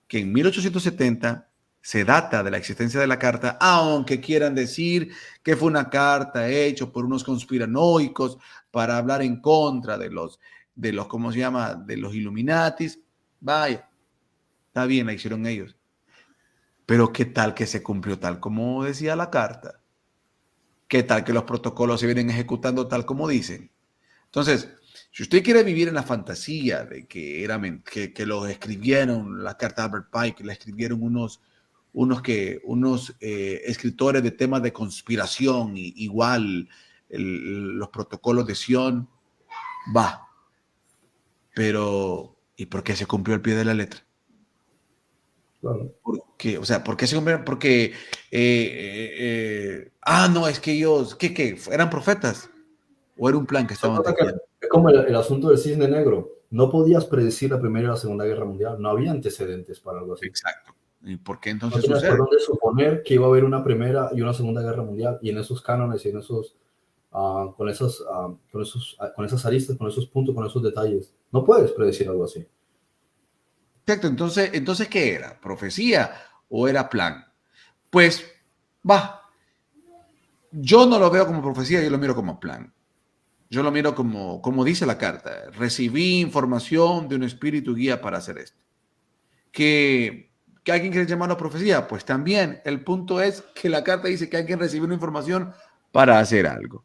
que en 1870 se data de la existencia de la carta, aunque quieran decir que fue una carta hecha por unos conspiranoicos para hablar en contra de los, ¿cómo se llama?, de los Illuminatis. Vaya, está bien, la hicieron ellos. Pero ¿qué tal que se cumplió tal como decía la carta? ¿Qué tal que los protocolos se vienen ejecutando tal como dicen? Entonces, si usted quiere vivir en la fantasía de que lo escribieron, la carta de Albert Pike, la escribieron unos escritores de temas de conspiración, y igual los protocolos de Sion, va. Pero, ¿y por qué se cumplió al pie de la letra? Claro. O sea, ¿por qué se cumplió? Porque, no, es que ellos, ¿qué? ¿Eran profetas? ¿O era un plan que estaban tejiendo? Es como el asunto del cisne negro. No podías predecir la Primera y la Segunda Guerra Mundial. No había antecedentes para algo así. Exacto. ¿Y por qué No entonces tenías por sucede? dónde suponer que iba a haber una Primera y una Segunda Guerra Mundial. Y en esos cánones y en esos con esas aristas, con esos puntos, con esos detalles. No puedes predecir algo así. Exacto, entonces, ¿qué era? ¿Profecía o era plan? Pues, yo no lo veo como profecía, yo lo miro como plan. Yo lo miro como dice la carta. Recibí información de un espíritu guía para hacer esto. Que alguien quiere llamarlo profecía, pues también. El punto es que la carta dice que alguien recibe una información para hacer algo.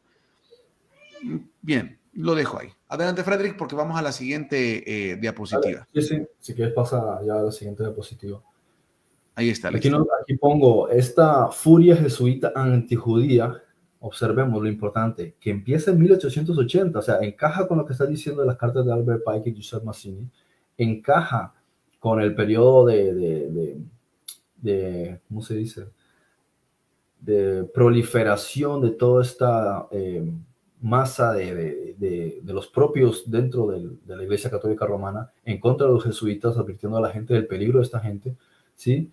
Bien, lo dejo ahí. Adelante, Frederick, porque vamos a la siguiente diapositiva. Sí, sí. Si quieres pasa ya a la siguiente diapositiva. Ahí está, Aquí, listo. aquí pongo esta furia jesuita antijudía. Observemos lo importante, que empieza en 1880, o sea, encaja con lo que está diciendo de las cartas de Albert Pike y Giuseppe Mazzini, encaja con el periodo de ¿cómo se dice? De proliferación de toda esta masa de los propios dentro de la Iglesia Católica Romana en contra de los jesuitas, advirtiendo a la gente del peligro de esta gente, ¿sí?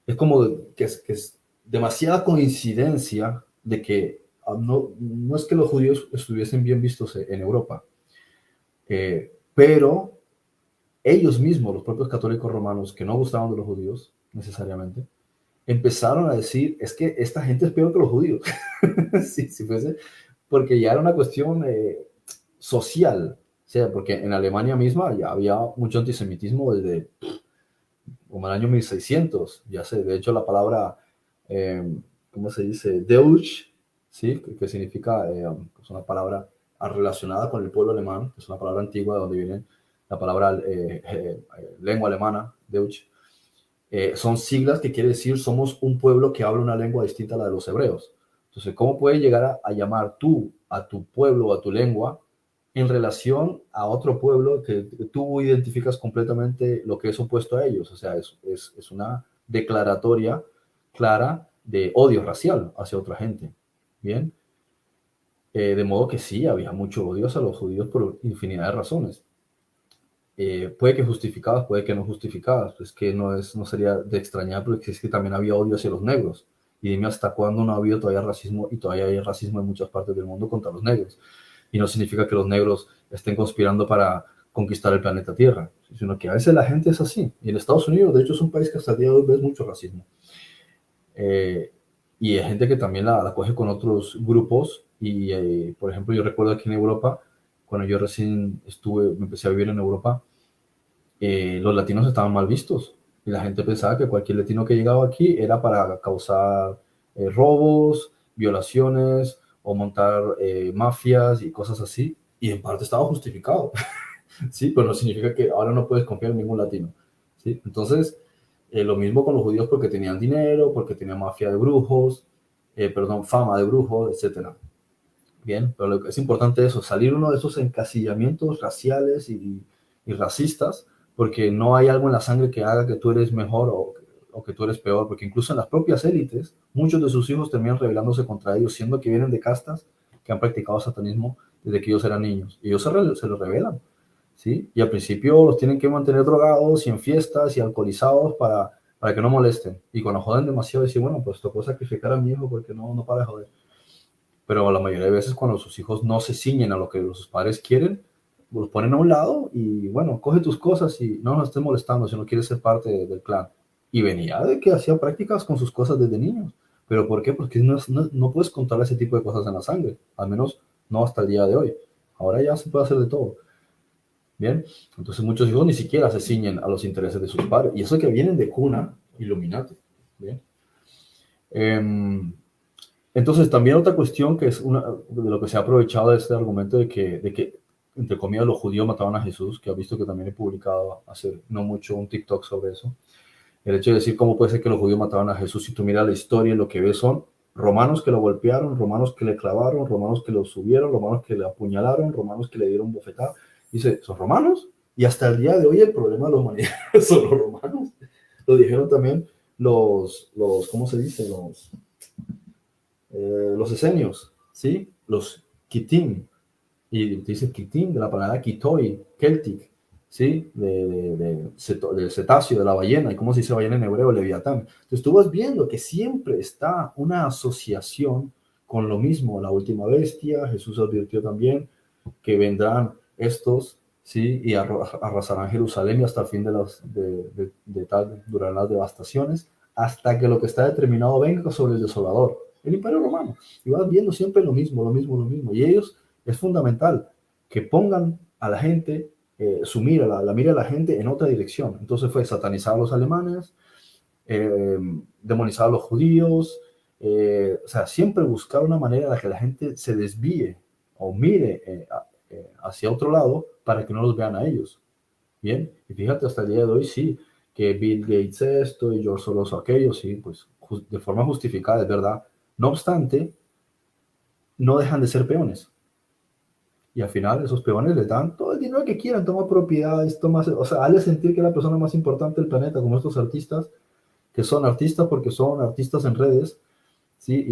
Es como que es demasiada coincidencia de que no es que los judíos estuviesen bien vistos en Europa, pero ellos mismos, los propios católicos romanos, que no gustaban de los judíos necesariamente, empezaron a decir, es que esta gente es peor que los judíos, si fuese, porque ya era una cuestión social, o sea, porque en Alemania misma ya había mucho antisemitismo desde como el año 1600, ya sé, de hecho la palabra, ¿cómo se dice? Deutsch, ¿sí? Que significa, es una palabra relacionada con el pueblo alemán, es una palabra antigua de donde viene la palabra lengua alemana, Deutsch. Son siglas que quiere decir somos un pueblo que habla una lengua distinta a la de los hebreos. Entonces, ¿cómo puedes llegar a llamar tú a tu pueblo o a tu lengua en relación a otro pueblo que tú identificas completamente lo que es opuesto a ellos? O sea, es una declaratoria clara de odio racial hacia otra gente. Bien. De modo que sí, había mucho odio hacia los judíos por infinidad de razones. Puede que justificadas, puede que no justificadas, pues que no sería de extrañar, porque es que también había odio hacia los negros. Y dime hasta cuándo no ha habido todavía racismo, y todavía hay racismo en muchas partes del mundo contra los negros. Y no significa que los negros estén conspirando para conquistar el planeta Tierra, sino que a veces la gente es así. Y en Estados Unidos, de hecho, es un país que hasta el día de hoy ves mucho racismo. Y hay gente que también la coge con otros grupos. Y, por ejemplo, yo recuerdo aquí en Europa, cuando yo recién me empecé a vivir en Europa, los latinos estaban mal vistos y la gente pensaba que cualquier latino que llegaba aquí era para causar robos, violaciones o montar mafias y cosas así, y en parte estaba justificado, ¿sí? Pero no significa que ahora no puedes confiar en ningún latino, ¿sí? Entonces, lo mismo con los judíos porque tenían dinero, porque tenían mafia de brujos, fama de brujos, etcétera. Bien, pero lo que es importante es eso, salir uno de esos encasillamientos raciales y racistas, porque no hay algo en la sangre que haga que tú eres mejor o que tú eres peor, porque incluso en las propias élites, muchos de sus hijos terminan rebelándose contra ellos, siendo que vienen de castas que han practicado satanismo desde que ellos eran niños, y ellos se los rebelan, ¿sí? Y al principio los tienen que mantener drogados y en fiestas y alcoholizados para que no molesten, y cuando joden demasiado, dicen, bueno, pues tocó sacrificar a mi hijo porque no para de joder. Pero la mayoría de veces cuando sus hijos no se ciñen a lo que sus padres quieren, los ponen a un lado y bueno, coge tus cosas y no nos estés molestando si no quieres ser parte del clan. Y venía de que hacía prácticas con sus cosas desde niños. ¿Pero por qué? Porque no puedes contar ese tipo de cosas en la sangre, al menos no hasta el día de hoy. Ahora ya se puede hacer de todo. Bien, entonces muchos hijos ni siquiera se ciñen a los intereses de sus padres. Y eso que vienen de cuna, Illuminati. Bien. Entonces, también otra cuestión que es de lo que se ha aprovechado de este argumento de que, entre comillas, los judíos mataban a Jesús, que ha visto que también he publicado hace no mucho un TikTok sobre eso. El hecho de decir cómo puede ser que los judíos mataban a Jesús, si tú miras la historia y lo que ves son romanos que lo golpearon, romanos que le clavaron, romanos que lo subieron, romanos que le apuñalaron, romanos que le dieron bofetada. Dice, ¿son romanos? Y hasta el día de hoy el problema de la humanidad son los romanos. Lo dijeron también ¿cómo se dice? Los esenios, ¿sí? Los kitim, y dice kitim de la palabra kitoi, celtic, ¿sí? Del cetáceo, de la ballena, y cómo se dice ballena en hebreo, leviatán. Entonces tú vas viendo que siempre está una asociación con lo mismo, la última bestia. Jesús advirtió también que vendrán estos, ¿sí? Y arrasarán Jerusalén y hasta el fin de tal durarán las devastaciones, hasta que lo que está determinado venga sobre el desolador, el Imperio Romano. Y vas viendo siempre lo mismo, lo mismo, lo mismo. Y ellos es fundamental que pongan a la gente, su mira, la mira de la gente en otra dirección. Entonces fue satanizar a los alemanes, demonizar a los judíos, o sea, siempre buscar una manera en la que la gente se desvíe o mire hacia otro lado para que no los vean a ellos. Bien, y fíjate, hasta el día de hoy sí, que Bill Gates esto y George Soros aquello, sí, pues de forma justificada, es verdad. No obstante, no dejan de ser peones. Y al final esos peones les dan todo el dinero que quieran, toman propiedades, o sea, hazle sentir que es la persona más importante del planeta, como estos artistas, que son artistas porque son artistas en redes, ¿sí?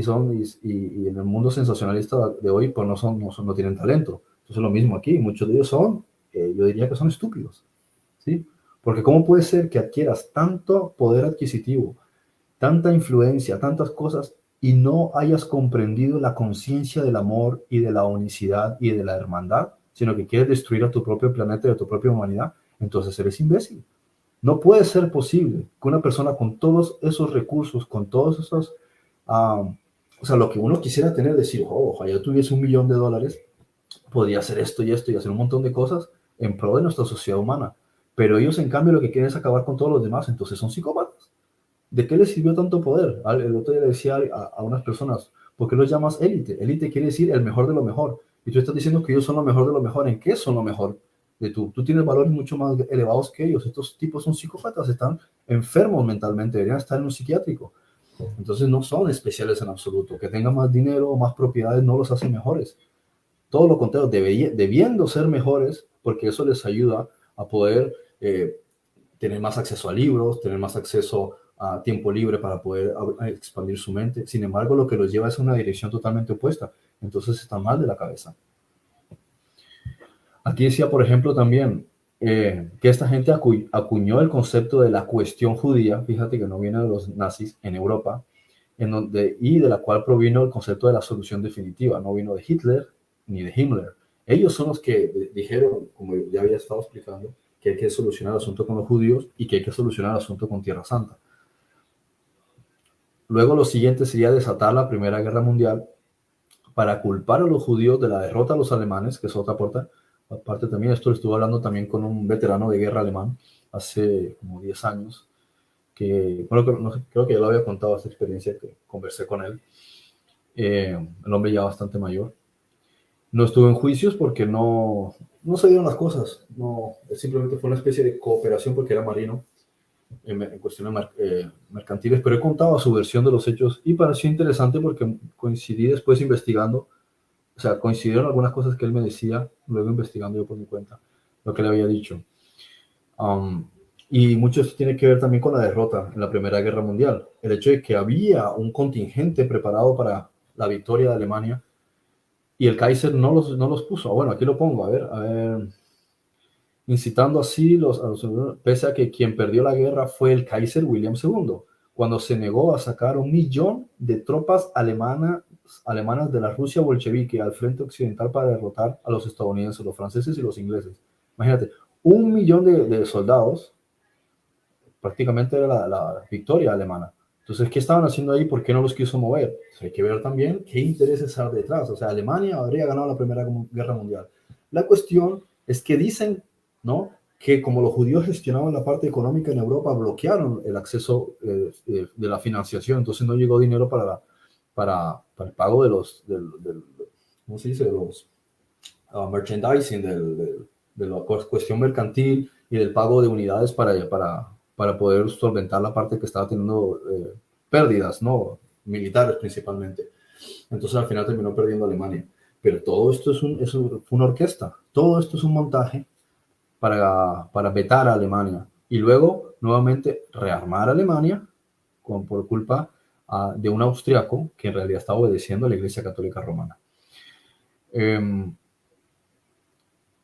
Y en el mundo sensacionalista de hoy, pues no tienen talento. Entonces lo mismo aquí, muchos de ellos son, yo diría que son estúpidos, ¿sí? Porque ¿cómo puede ser que adquieras tanto poder adquisitivo, tanta influencia, tantas cosas, y no hayas comprendido la conciencia del amor y de la unicidad y de la hermandad, sino que quieres destruir a tu propio planeta y a tu propia humanidad? Entonces eres imbécil. No puede ser posible que una persona con todos esos recursos, con todos esos, o sea, lo que uno quisiera tener, decir, oh, ojalá yo tuviese $1.000.000, podría hacer esto y hacer un montón de cosas en pro de nuestra sociedad humana. Pero ellos, en cambio, lo que quieren es acabar con todos los demás, entonces son psicópatas. ¿De qué les sirvió tanto poder? El otro día le decía a unas personas, ¿por qué los llamas élite? Élite quiere decir el mejor de lo mejor. Y tú estás diciendo que ellos son lo mejor de lo mejor. ¿En qué son lo mejor de tú? Tú tienes valores mucho más elevados que ellos. Estos tipos son psicópatas, están enfermos mentalmente, deberían estar en un psiquiátrico. Entonces no son especiales en absoluto. Que tengan más dinero o más propiedades no los hace mejores. Todo lo contrario, debiendo ser mejores, porque eso les ayuda a poder tener más acceso a libros, tener más acceso a tiempo libre para poder expandir su mente. Sin embargo, lo que los lleva es una dirección totalmente opuesta. Entonces están mal de la cabeza. Aquí decía, por ejemplo, también que esta gente acuñó el concepto de la cuestión judía, fíjate que no viene de los nazis en Europa, y de la cual provino el concepto de la solución definitiva, no vino de Hitler ni de Himmler. Ellos son los que dijeron, como ya había estado explicando, que hay que solucionar el asunto con los judíos y que hay que solucionar el asunto con Tierra Santa. Luego lo siguiente sería desatar la Primera Guerra Mundial para culpar a los judíos de la derrota a los alemanes, que es otra parte. Aparte también, esto lo estuve hablando también con un veterano de guerra alemán hace como 10 años, que, bueno, no sé, creo que ya lo había contado esta experiencia que conversé con él. El hombre ya bastante mayor. No estuvo en juicios porque no se dieron las cosas. No, simplemente fue una especie de cooperación porque era marino en cuestiones mercantiles, pero he contado su versión de los hechos y pareció interesante porque coincidí después investigando, o sea, coincidieron algunas cosas que él me decía, luego investigando yo por mi cuenta, lo que le había dicho. Y mucho esto tiene que ver también con la derrota en la Primera Guerra Mundial. El hecho de que había un contingente preparado para la victoria de Alemania y el Kaiser no los puso. Bueno, aquí lo pongo, a ver. Incitando así pese a que quien perdió la guerra fue el Kaiser William II, cuando se negó a sacar 1.000.000 de tropas alemanas de la Rusia bolchevique al frente occidental para derrotar a los estadounidenses, los franceses y los ingleses. Imagínate, 1.000.000 de soldados, prácticamente era la victoria alemana. Entonces, ¿qué estaban haciendo ahí? ¿Por qué no los quiso mover? Pues hay que ver también qué intereses hay detrás. O sea, Alemania habría ganado la Primera Guerra Mundial. La cuestión es que dicen, ¿no?, que como los judíos gestionaban la parte económica en Europa, bloquearon el acceso de la financiación, entonces no llegó dinero para el pago de ¿cómo se dice?, de los merchandising, de la cuestión mercantil y del pago de unidades para poder solventar la parte que estaba teniendo pérdidas, ¿no?, militares principalmente. Entonces al final terminó perdiendo Alemania. Pero todo esto fue una orquesta, todo esto es un montaje para vetar a Alemania y luego nuevamente rearmar a Alemania por culpa de un austriaco que en realidad estaba obedeciendo a la Iglesia Católica Romana.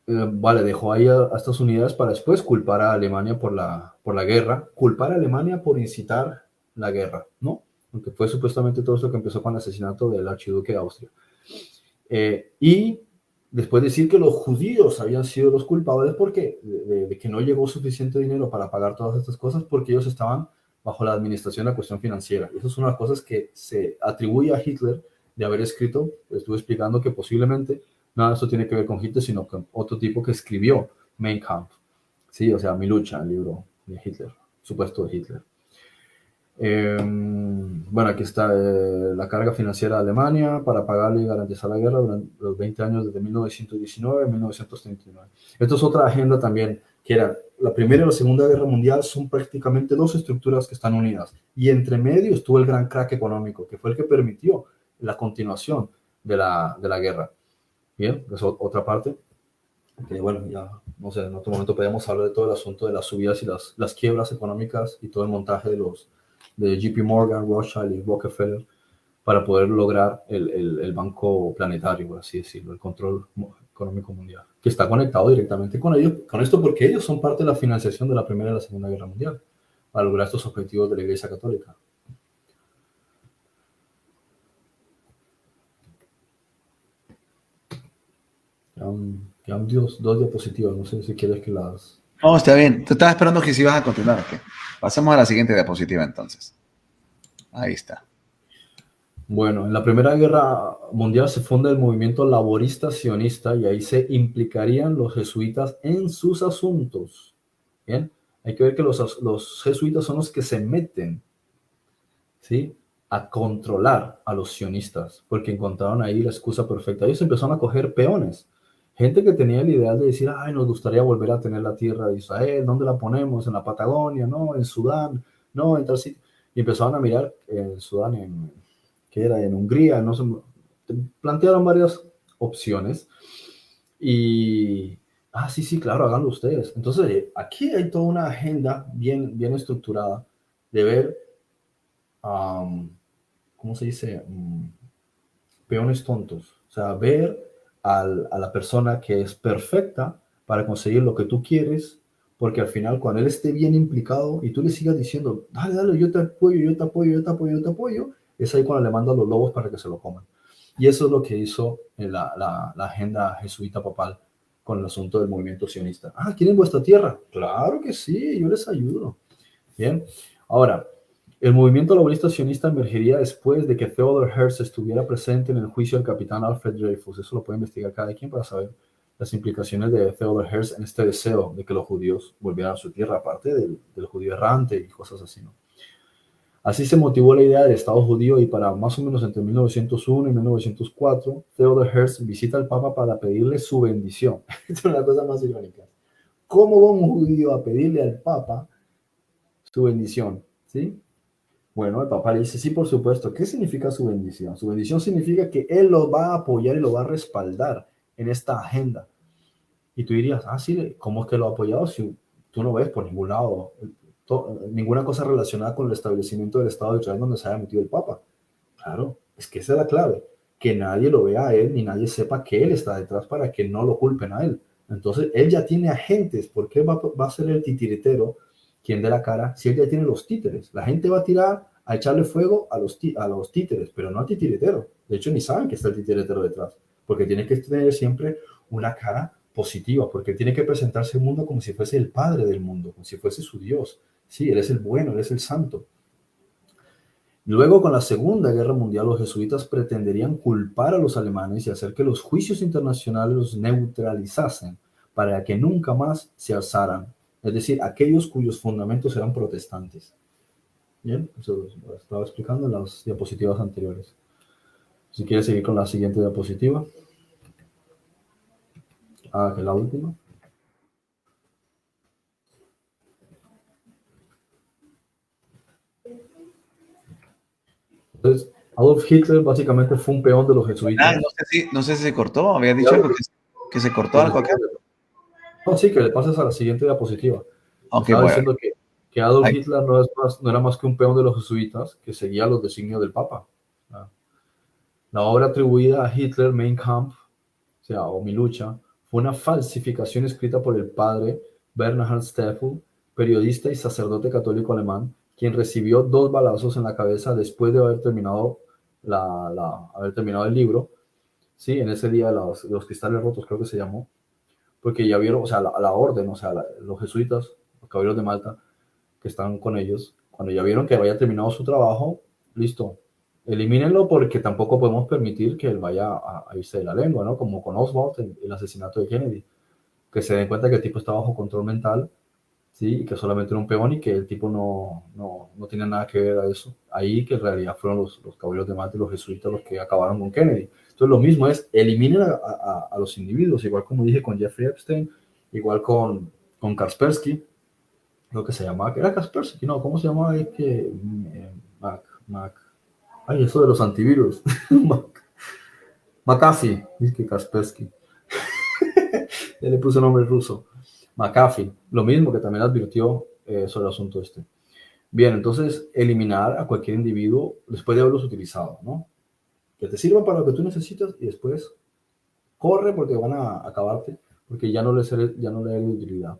Vale, dejó ahí a estas unidades para después culpar a Alemania por la guerra, culpar a Alemania por incitar la guerra, ¿no? aunque fue supuestamente todo esto que empezó con el asesinato del archiduque de Austria. Y después decir que los judíos habían sido los culpables porque de que no llegó suficiente dinero para pagar todas estas cosas, porque ellos estaban bajo la administración de la cuestión financiera. Y eso es una de las cosas que se atribuye a Hitler de haber escrito. Estuve explicando que posiblemente nada de esto tiene que ver con Hitler, sino con otro tipo que escribió Mein Kampf. Sí, o sea, Mi lucha, el libro de Hitler, supuesto de Hitler. Bueno, aquí está la carga financiera de Alemania para pagarle y garantizar la guerra durante los 20 años desde 1919 a 1939. Esto es otra agenda también, que era la Primera y la Segunda Guerra Mundial, son prácticamente dos estructuras que están unidas. Y entre medio estuvo el gran crack económico, que fue el que permitió la continuación de la guerra. Bien, eso es otra parte. Que bueno, ya, no sé, en otro momento podemos hablar de todo el asunto de las subidas y las quiebras económicas y todo el montaje de JP Morgan, Rothschild y Rockefeller para poder lograr el banco planetario, por así decirlo, el control económico mundial, que está conectado directamente con ellos, con esto porque ellos son parte de la financiación de la Primera y la Segunda Guerra Mundial para lograr estos objetivos de la Iglesia Católica. Quedan dos diapositivas, no sé si quieres que las... No, está bien. Tú estabas esperando que si ibas a continuar. ¿Ok? Pasemos a la siguiente diapositiva entonces. Ahí está. Bueno, en la Primera Guerra Mundial se funda el movimiento laborista sionista y ahí se implicarían los jesuitas en sus asuntos. Bien, hay que ver que los jesuitas son los que se meten, ¿sí?, a controlar a los sionistas, porque encontraron ahí la excusa perfecta. Ellos empezaron a coger peones, gente que tenía el ideal de decir, ay, nos gustaría volver a tener la tierra de Israel, ¿dónde la ponemos? En la Patagonia, no, en Sudán, no, en tal sitio. Y empezaron a mirar en Sudán, que era en Hungría, no sé, plantearon varias opciones y, sí, sí, claro, háganlo ustedes. Entonces, aquí hay toda una agenda bien estructurada de ver, ¿cómo se dice? Peones tontos. O sea, ver a la persona que es perfecta para conseguir lo que tú quieres, porque al final, cuando él esté bien implicado y tú le sigas diciendo, dale, dale, yo te apoyo, yo te apoyo, yo te apoyo, yo te apoyo, es ahí cuando le mandan los lobos para que se lo coman. Y eso es lo que hizo la agenda jesuita papal con el asunto del movimiento sionista. ¿Quieren vuestra tierra? Claro que sí, yo les ayudo. Bien, ahora, el movimiento laborista sionista emergería después de que Theodore Herzl estuviera presente en el juicio del capitán Alfred Dreyfus. Eso lo puede investigar cada quien para saber las implicaciones de Theodore Herzl en este deseo de que los judíos volvieran a su tierra, aparte del judío errante y cosas así, ¿no? Así se motivó la idea del Estado judío y para más o menos entre 1901 y 1904, Theodor Herzl visita al Papa para pedirle su bendición. Es una cosa más irónica. ¿Cómo va un judío a pedirle al Papa su bendición? ¿Sí? Bueno, el Papa le dice, sí, por supuesto. ¿Qué significa su bendición? Su bendición significa que él lo va a apoyar y lo va a respaldar en esta agenda. Y tú dirías, sí, ¿cómo es que lo ha apoyado si tú no ves por ningún lado ninguna cosa relacionada con el establecimiento del Estado de Israel donde se haya metido el Papa? Claro, es que esa es la clave, que nadie lo vea a él ni nadie sepa que él está detrás para que no lo culpen a él. Entonces, él ya tiene agentes. ¿Por qué va a ser el titiritero quien dé la cara si él ya tiene los títeres? La gente va a tirar, a echarle fuego a los títeres, pero no al titiritero. De hecho, ni saben que está el titiritero detrás, porque tiene que tener siempre una cara positiva, porque tiene que presentarse al mundo como si fuese el padre del mundo, como si fuese su Dios. Sí, él es el bueno, él es el santo. Luego, con la Segunda Guerra Mundial, los jesuitas pretenderían culpar a los alemanes y hacer que los juicios internacionales los neutralizasen para que nunca más se alzaran, es decir, aquellos cuyos fundamentos eran protestantes. Bien, eso lo estaba explicando en las diapositivas anteriores. Si quieres seguir con la siguiente diapositiva. Que es la última. Entonces, Adolf Hitler básicamente fue un peón de los jesuitas. No sé si se cortó. Había dicho algo que se cortó algo acá. No, sí, que le pases a la siguiente diapositiva. Okay, Estaba diciendo bueno. que Adolf Hitler no era más que un peón de los jesuitas que seguía los designios del Papa. La obra atribuida a Hitler, Mein Kampf, o Mi lucha, fue una falsificación escrita por el padre Bernhard Steffel, periodista y sacerdote católico alemán, quien recibió 2 balazos en la cabeza después de haber terminado, haber terminado el libro, ¿sí? En ese día los cristales rotos, creo que se llamó, porque ya vieron, o sea, la orden, o sea, los jesuitas, los caballeros de Malta, que están con ellos, cuando ya vieron que había terminado su trabajo, listo, elimínenlo porque tampoco podemos permitir que él vaya a irse de la lengua, ¿no? Como con Oswald, el asesinato de Kennedy, que se den cuenta que el tipo está bajo control mental, ¿sí? Y que solamente era un peón y que el tipo no tiene nada que ver a eso. Ahí que en realidad fueron los caballeros de Malta y los jesuitas los que acabaron con Kennedy. Entonces lo mismo es, eliminen a los individuos, igual como dije con Jeffrey Epstein, igual con Kaspersky, lo que se llamaba, que era Kaspersky, no, ¿cómo se llamaba? Es que ay, eso de los antivirus. McAfee, es que Kaspersky. Ya le puse nombre ruso. McAfee, lo mismo que también advirtió sobre el asunto este. Bien, entonces eliminar a cualquier individuo después de haberlos utilizado, ¿no? Que te sirva para lo que tú necesitas y después corre porque van a acabarte, porque ya no le hay utilidad.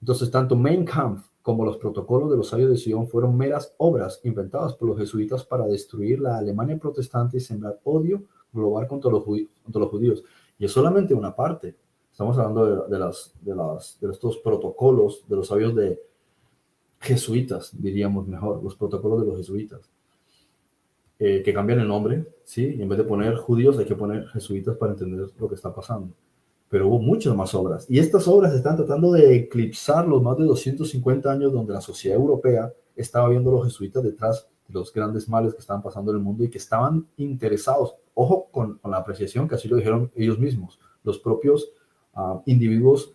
Entonces, tanto Mein Kampf como los protocolos de los sabios de Sion fueron meras obras inventadas por los jesuitas para destruir la Alemania protestante y sembrar odio global contra los judíos. Y es solamente una parte. Estamos hablando de estos protocolos de los sabios de jesuitas, diríamos mejor, los protocolos de los jesuitas, que cambian el nombre, ¿sí? Y en vez de poner judíos hay que poner jesuitas para entender lo que está pasando. Pero hubo muchas más obras. Y estas obras están tratando de eclipsar los más de 250 años donde la sociedad europea estaba viendo a los jesuitas detrás de los grandes males que estaban pasando en el mundo y que estaban interesados, ojo con la apreciación que así lo dijeron ellos mismos, los propios individuos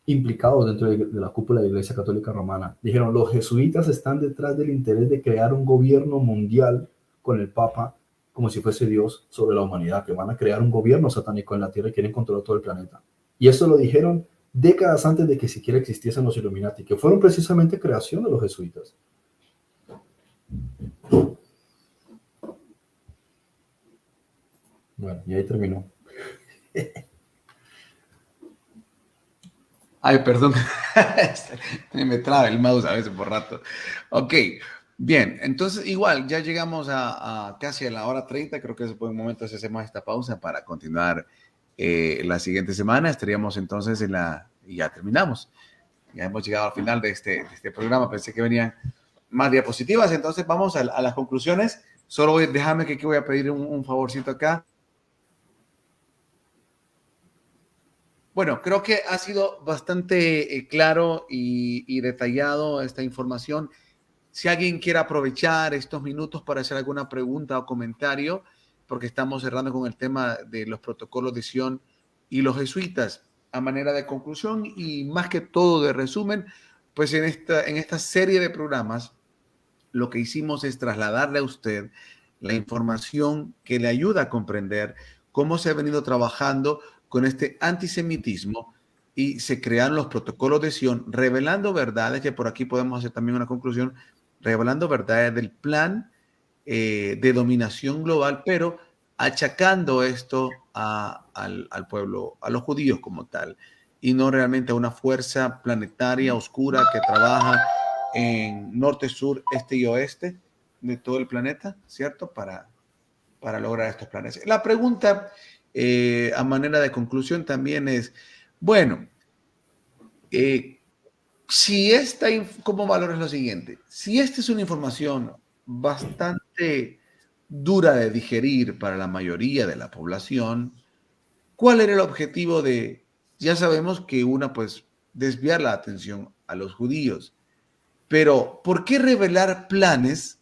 implicados dentro de la cúpula de la Iglesia Católica Romana. Dijeron, los jesuitas están detrás del interés de crear un gobierno mundial con el Papa como si fuese Dios sobre la humanidad, que van a crear un gobierno satánico en la Tierra y quieren controlar todo el planeta. Y eso lo dijeron décadas antes de que siquiera existiesen los Illuminati, que fueron precisamente creación de los jesuitas. Bueno, y ahí terminó. Ay, perdón. Me traba el mouse a veces por rato. Ok, bien. Entonces, igual, ya llegamos a casi a la hora 30. Creo que es un buen momento si hacemos esta pausa para continuar la siguiente semana. Estaríamos entonces y ya terminamos. Ya hemos llegado al final de este programa. Pensé que venían más diapositivas. Entonces, vamos a las conclusiones. Solo déjame que voy a pedir un favorcito acá. Bueno, creo que ha sido bastante claro y detallado esta información. Si alguien quiere aprovechar estos minutos para hacer alguna pregunta o comentario, porque estamos cerrando con el tema de los protocolos de Sion y los jesuitas, a manera de conclusión y más que todo de resumen, pues en esta serie de programas lo que hicimos es trasladarle a usted la información que le ayuda a comprender cómo se ha venido trabajando con este antisemitismo y se crearon los protocolos de Sion, revelando verdades, que por aquí podemos hacer también una conclusión, revelando verdades del plan de dominación global, pero achacando esto al pueblo, a los judíos como tal, y no realmente a una fuerza planetaria oscura que trabaja en norte, sur, este y oeste de todo el planeta, ¿cierto? Para lograr estos planes. La pregunta a manera de conclusión también es, bueno, si ¿cómo valores lo siguiente? Si esta es una información bastante dura de digerir para la mayoría de la población, ¿cuál era el objetivo ya sabemos que pues, desviar la atención a los judíos, pero ¿por qué revelar planes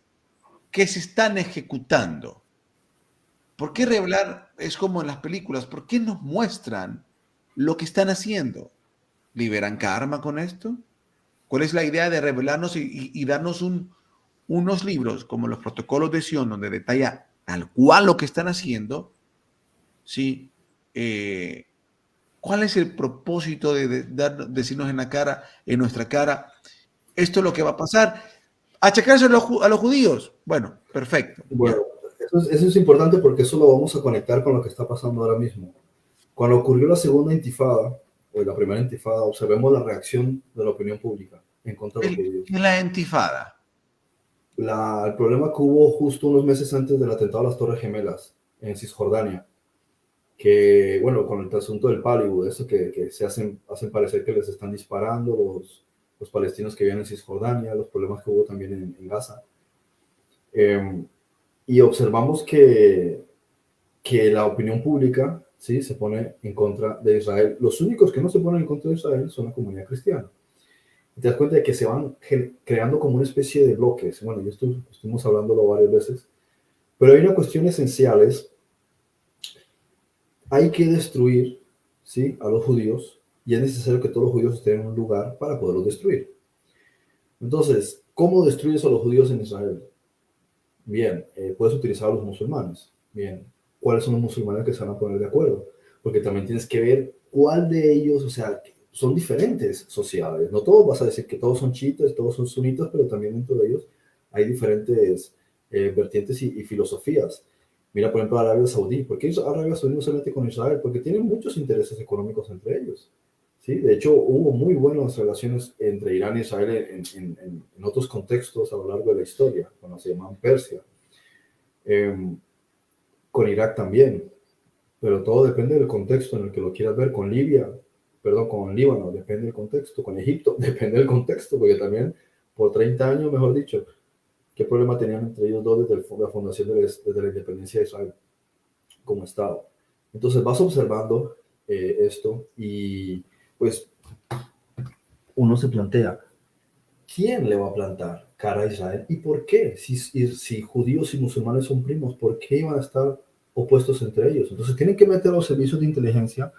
que se están ejecutando? ¿Por qué revelar? Es como en las películas, ¿por qué nos muestran lo que están haciendo? ¿Liberan karma con esto? ¿Cuál es la idea de revelarnos y darnos unos libros como los protocolos de Sion, donde detalla tal cual lo que están haciendo? ¿Sí? ¿Cuál es el propósito de decirnos en nuestra cara, esto es lo que va a pasar? ¿Achacarse a los judíos? Bueno, perfecto. Bueno, eso es importante porque eso lo vamos a conectar con lo que está pasando ahora mismo. Cuando ocurrió la segunda intifada, o la primera intifada, observemos la reacción de la opinión pública en contra de los judíos. La intifada. El problema que hubo justo unos meses antes del atentado a las Torres Gemelas en Cisjordania, que, bueno, con el asunto del Palibú, eso que se hacen parecer que les están disparando los palestinos que viven en Cisjordania, los problemas que hubo también en Gaza. Y observamos que la opinión pública, ¿sí?, se pone en contra de Israel. Los únicos que no se ponen en contra de Israel son la comunidad cristiana. Y te das cuenta de que se van creando como una especie de bloques. Bueno, estuvimos hablándolo varias veces, pero hay una cuestión esencial, es hay que destruir, ¿sí?, a los judíos, y es necesario que todos los judíos estén en un lugar para poderlos destruir. Entonces, ¿cómo destruyes a los judíos en Israel? Bien, puedes utilizar a los musulmanes. Bien, ¿cuáles son los musulmanes que se van a poner de acuerdo? Porque también tienes que ver cuál de ellos, o sea, son diferentes sociedades. No todos vas a decir que todos son chiitas, todos son sunitas, pero también dentro de ellos hay diferentes vertientes y filosofías. Mira, por ejemplo, Arabia Saudí. ¿Por qué Arabia Saudí no se mete con Israel? Porque tienen muchos intereses económicos entre ellos. ¿Sí? De hecho, hubo muy buenas relaciones entre Irán y Israel en otros contextos a lo largo de la historia, cuando se llamaban Persia, eh, con Irak también, pero todo depende del contexto en el que lo quieras ver. Con Libia, perdón, con Líbano, depende del contexto. Con Egipto, depende del contexto, porque también por 30 años, mejor dicho, ¿qué problema tenían entre ellos dos desde la fundación desde la independencia de Israel como Estado? Entonces vas observando esto y pues uno se plantea, ¿quién le va a plantar cara a Israel y por qué? Si judíos y musulmanes son primos, ¿por qué iban a estar opuestos entre ellos? Entonces tienen que meter a los servicios de inteligencia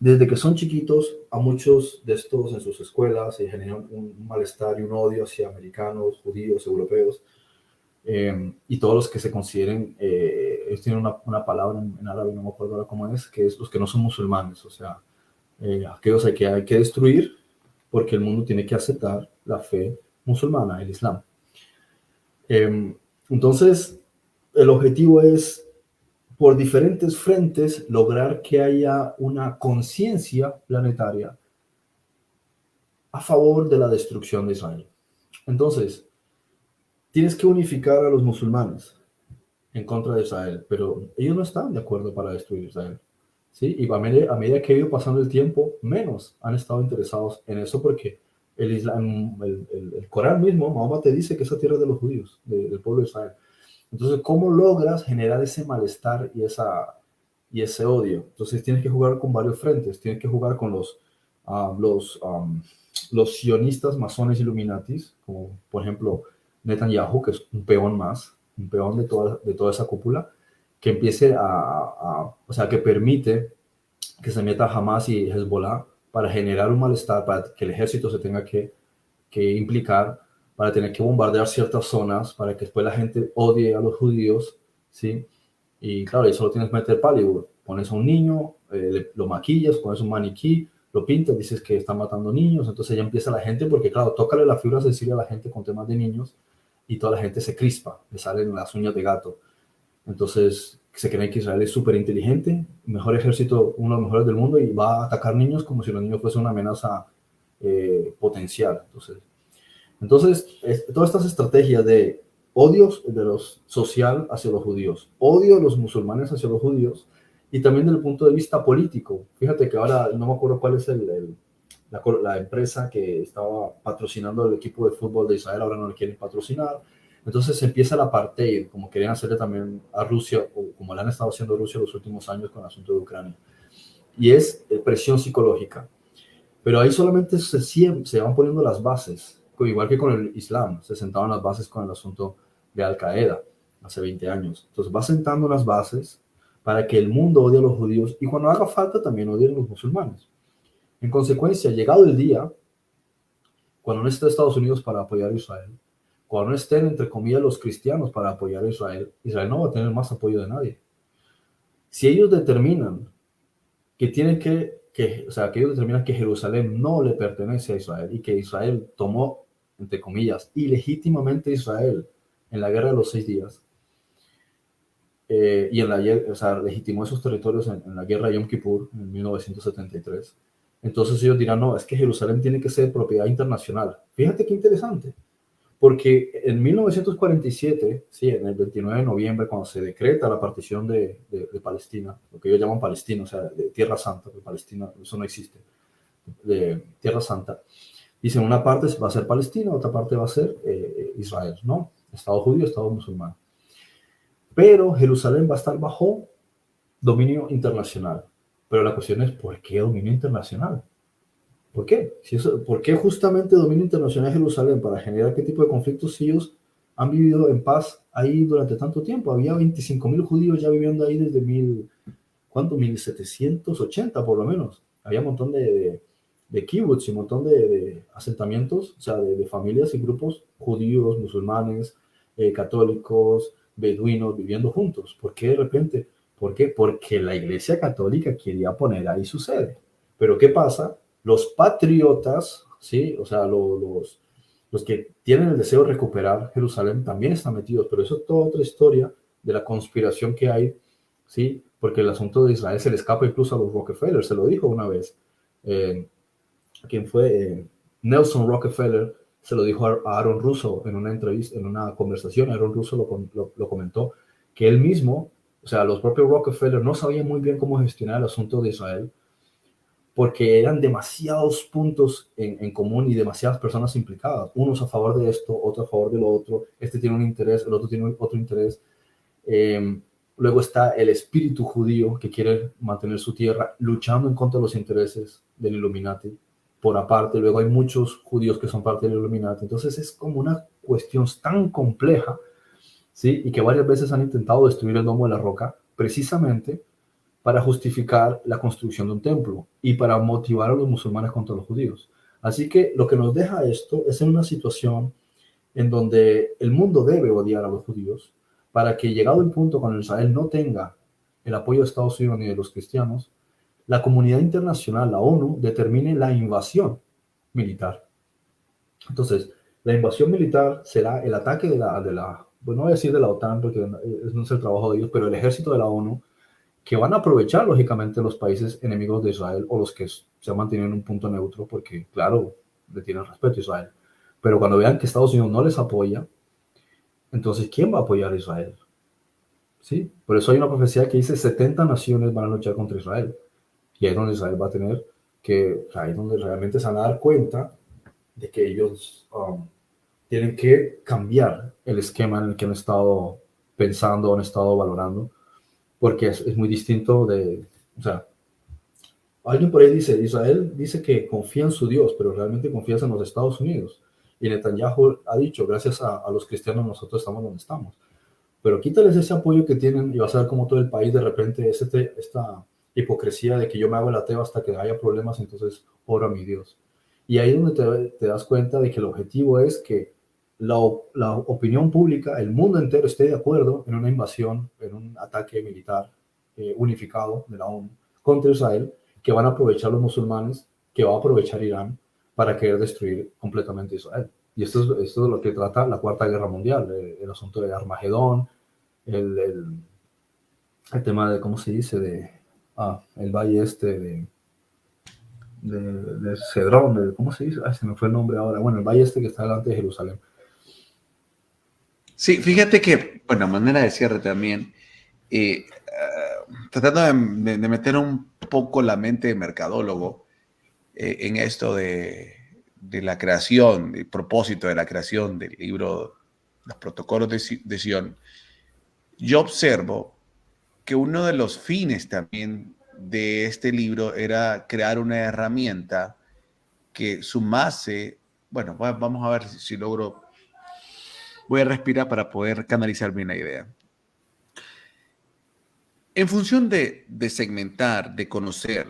desde que son chiquitos a muchos de estos en sus escuelas y generan un malestar y un odio hacia americanos, judíos, europeos, y todos los que se consideren, ellos tienen una palabra en árabe, no me acuerdo ahora cómo es, que es los que no son musulmanes, o sea, aquellos hay que destruir porque el mundo tiene que aceptar la fe musulmana, el Islam. Entonces, el objetivo es, por diferentes frentes, lograr que haya una conciencia planetaria a favor de la destrucción de Israel. Entonces, tienes que unificar a los musulmanes en contra de Israel, pero ellos no están de acuerdo para destruir Israel. ¿Sí? Y a medida que ha ido pasando el tiempo, menos han estado interesados en eso porque el Islam, el Corán mismo, Mahoma te dice que esa tierra es de los judíos, del pueblo de Israel. Entonces, ¿cómo logras generar ese malestar y ese odio? Entonces, tienes que jugar con varios frentes. Tienes que jugar con los sionistas, masones, illuminatis, como por ejemplo Netanyahu, que es un peón más, un peón de toda esa cúpula, que empiece o sea, que permite que se meta Hamas y Hezbollah para generar un malestar, para que el ejército se tenga que implicar, para tener que bombardear ciertas zonas, para que después la gente odie a los judíos, ¿sí? Y claro, ahí solo tienes que meter Hollywood. Pones a un niño, lo maquillas, pones un maniquí, lo pintas, dices que está matando niños, entonces ya empieza la gente, porque claro, tócale la fibra sensible a la gente con temas de niños y toda la gente se crispa, le salen las uñas de gato. Entonces se cree que Israel es súper inteligente, mejor ejército, uno de los mejores del mundo, y va a atacar niños como si los niños fuesen una amenaza potencial. Entonces todas estas estrategias de odios de los social hacia los judíos, odio de los musulmanes hacia los judíos, y también desde el punto de vista político. Fíjate que ahora no me acuerdo cuál es la empresa que estaba patrocinando el equipo de fútbol de Israel, ahora no le quieren patrocinar. Entonces empieza el apartheid, como querían hacerle también a Rusia, o como le han estado haciendo a Rusia los últimos años con el asunto de Ucrania. Y es presión psicológica. Pero ahí solamente se van poniendo las bases, igual que con el Islam, se sentaban las bases con el asunto de Al Qaeda hace 20 años. Entonces va sentando las bases para que el mundo odie a los judíos y cuando haga falta también odien a los musulmanes. En consecuencia, llegado el día, cuando no esté Estados Unidos para apoyar a Israel, cuando no estén, entre comillas, los cristianos para apoyar a Israel, Israel no va a tener más apoyo de nadie. Si ellos determinan que tienen o sea, que ellos determinan que Jerusalén no le pertenece a Israel y que Israel tomó, entre comillas, ilegítimamente Israel en la guerra de los 6 días, y o sea, legitimó esos territorios en la guerra de Yom Kippur en 1973, entonces ellos dirán, no, es que Jerusalén tiene que ser propiedad internacional. Fíjate qué interesante, Porque en 1947, sí, en el 29 de noviembre, cuando se decreta la partición de Palestina, lo que ellos llaman Palestina, o sea, de Tierra Santa, porque Palestina, eso no existe, de Tierra Santa, dicen una parte va a ser Palestina, otra parte va a ser Israel, ¿no? Estado judío, Estado musulmán. Pero Jerusalén va a estar bajo dominio internacional. Pero la cuestión es, ¿por qué dominio internacional? ¿Por qué? ¿Por qué justamente dominio internacional de Jerusalén? ¿Para generar qué tipo de conflictos si ellos han vivido en paz ahí durante tanto tiempo? Había 25.000 judíos ya viviendo ahí desde ¿cuánto? 1780 por lo menos. Había un montón de kibbutz y un montón de asentamientos, o sea, de familias y grupos judíos, musulmanes, católicos, beduinos viviendo juntos. ¿Por qué de repente? ¿Por qué? Porque la Iglesia Católica quería poner ahí su sede. Pero ¿qué pasa? Los patriotas, ¿sí? O sea, los que tienen el deseo de recuperar Jerusalén también están metidos, pero eso es toda otra historia de la conspiración que hay, ¿sí? Porque el asunto de Israel se le escapa incluso a los Rockefeller, se lo dijo una vez. Eh, ¿Quién fue? Nelson Rockefeller se lo dijo a Aaron Russo en una entrevista, en una conversación. Aaron Russo lo comentó, que él mismo, o sea, los propios Rockefeller no sabían muy bien cómo gestionar el asunto de Israel, porque eran demasiados puntos en común y demasiadas personas implicadas, unos a favor de esto, otros a favor de lo otro, este tiene un interés, el otro tiene otro interés. Luego está el espíritu judío que quiere mantener su tierra luchando en contra de los intereses del Illuminati por aparte. Luego hay muchos judíos que son parte del Illuminati. Entonces es como una cuestión tan compleja, ¿sí? Y que varias veces han intentado destruir el Domo de la Roca precisamente para justificar la construcción de un templo y para motivar a los musulmanes contra los judíos. Así que lo que nos deja esto es en una situación en donde el mundo debe odiar a los judíos para que, llegado el punto cuando Israel no tenga el apoyo de Estados Unidos ni de los cristianos, la comunidad internacional, la ONU, determine la invasión militar. Entonces, la invasión militar será el ataque pues no voy a decir de la OTAN porque no es el trabajo de ellos, pero el ejército de la ONU, que van a aprovechar lógicamente los países enemigos de Israel o los que se han mantenido en un punto neutro, porque claro, le tienen respeto a Israel. Pero cuando vean que Estados Unidos no les apoya, entonces ¿quién va a apoyar a Israel? ¿Sí? Por eso hay una profecía que dice 70 naciones van a luchar contra Israel. Y ahí es donde Israel va a tener que, ahí es donde realmente se van a dar cuenta de que ellos tienen que cambiar el esquema en el que han estado pensando, han estado valorando, porque es muy distinto o sea, alguien por ahí dice, Israel dice que confía en su Dios, pero realmente confía en los Estados Unidos. Y Netanyahu ha dicho, gracias a los cristianos nosotros estamos donde estamos. Pero quítales ese apoyo que tienen y vas a ver cómo todo el país de repente es esta hipocresía de que yo me hago el ateo hasta que haya problemas, entonces oro a mi Dios. Y ahí es donde te das cuenta de que el objetivo es que la opinión pública, el mundo entero esté de acuerdo en una invasión, en un ataque militar unificado de la ONU contra Israel, que van a aprovechar los musulmanes, que va a aprovechar Irán para querer destruir completamente Israel. Y esto es lo que trata la Cuarta Guerra Mundial, el asunto de Armagedón, el, el, el tema de, ¿cómo se dice? El valle este de Cedrón, ¿cómo se dice? Ay, se me fue el nombre ahora. Bueno, el valle este que está delante de Jerusalén. Sí, fíjate que, bueno, manera de cierre también, tratando de meter un poco la mente de mercadólogo en esto de la creación, el propósito de la creación del libro Los Protocolos de Sion, yo observo que uno de los fines también de este libro era crear una herramienta que sumase, bueno, vamos a ver si logro, voy a respirar para poder canalizar bien la idea. En función de segmentar, de conocer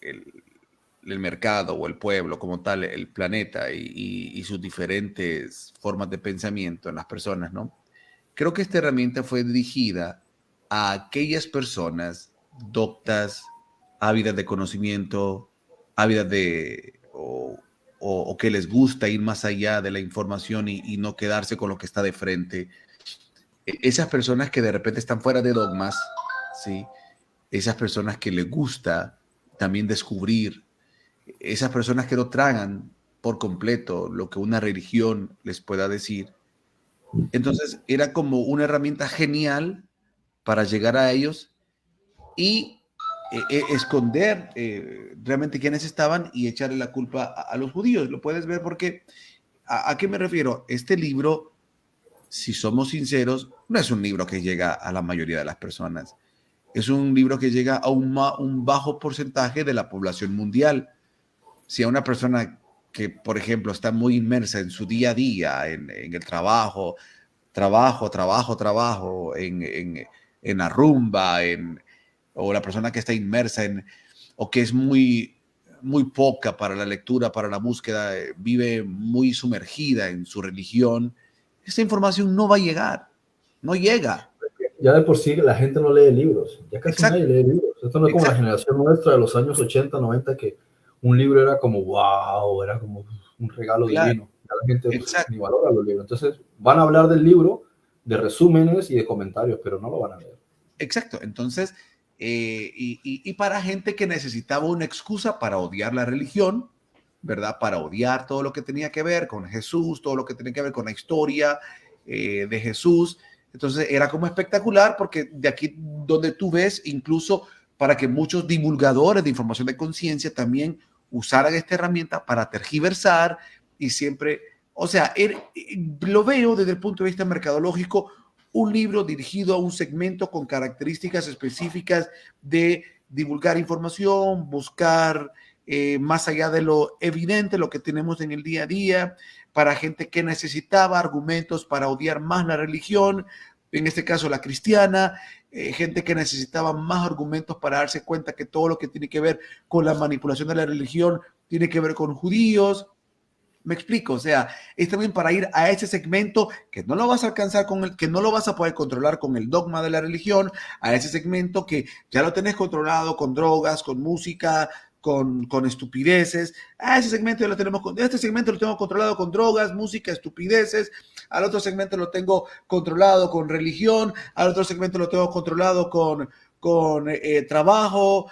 el mercado o el pueblo como tal, el planeta y sus diferentes formas de pensamiento en las personas, ¿no? Creo que esta herramienta fue dirigida a aquellas personas doctas, ávidas de conocimiento, ávidas o que les gusta ir más allá de la información y no quedarse con lo que está de frente. Esas personas que de repente están fuera de dogmas, ¿sí? Esas personas que les gusta también descubrir, esas personas que no tragan por completo lo que una religión les pueda decir. Entonces era como una herramienta genial para llegar a ellos y esconder realmente quiénes estaban y echarle la culpa a los judíos. Lo puedes ver porque, ¿a qué me refiero? Este libro, si somos sinceros, no es un libro que llega a la mayoría de las personas. Es un libro que llega a un bajo porcentaje de la población mundial. Si a una persona que, por ejemplo, está muy inmersa en su día a día, en el trabajo, en la rumba, o la persona que está inmersa o que es muy poca para la lectura, para la búsqueda, vive muy sumergida en su religión, esta información no va a llegar, no llega. Ya de por sí la gente no lee libros, ya casi nadie Exacto, lee libros. Esto no es como la exacto, generación nuestra de los años 80, 90, que un libro era como wow, era como un regalo claro, divino. Ya la gente ni exacto. valora los libros. Entonces van a hablar del libro, de resúmenes y de comentarios, pero no lo van a leer. Exacto. Entonces, y para gente que necesitaba una excusa para odiar la religión, ¿verdad? Para odiar todo lo que tenía que ver con Jesús, todo lo que tenía que ver con la historia de Jesús. Entonces, era como espectacular porque de aquí donde tú ves, incluso para que muchos divulgadores de información de conciencia también usaran esta herramienta para tergiversar y siempre, o sea, lo veo desde el punto de vista mercadológico un libro dirigido a un segmento con características específicas de divulgar información, buscar más allá de lo evidente, lo que tenemos en el día a día, para gente que necesitaba argumentos para odiar más la religión, en este caso la cristiana, gente que necesitaba más argumentos para darse cuenta que todo lo que tiene que ver con la manipulación de la religión tiene que ver con judíos. Me explico, o sea, es también para ir a ese segmento que no lo vas a alcanzar que no lo vas a poder controlar con el dogma de la religión, a ese segmento que ya lo tenés controlado con drogas, con música, con estupideces. A ese segmento este segmento lo tengo controlado con drogas, música, estupideces. Al otro segmento lo tengo controlado con religión, al otro segmento lo tengo controlado con trabajo,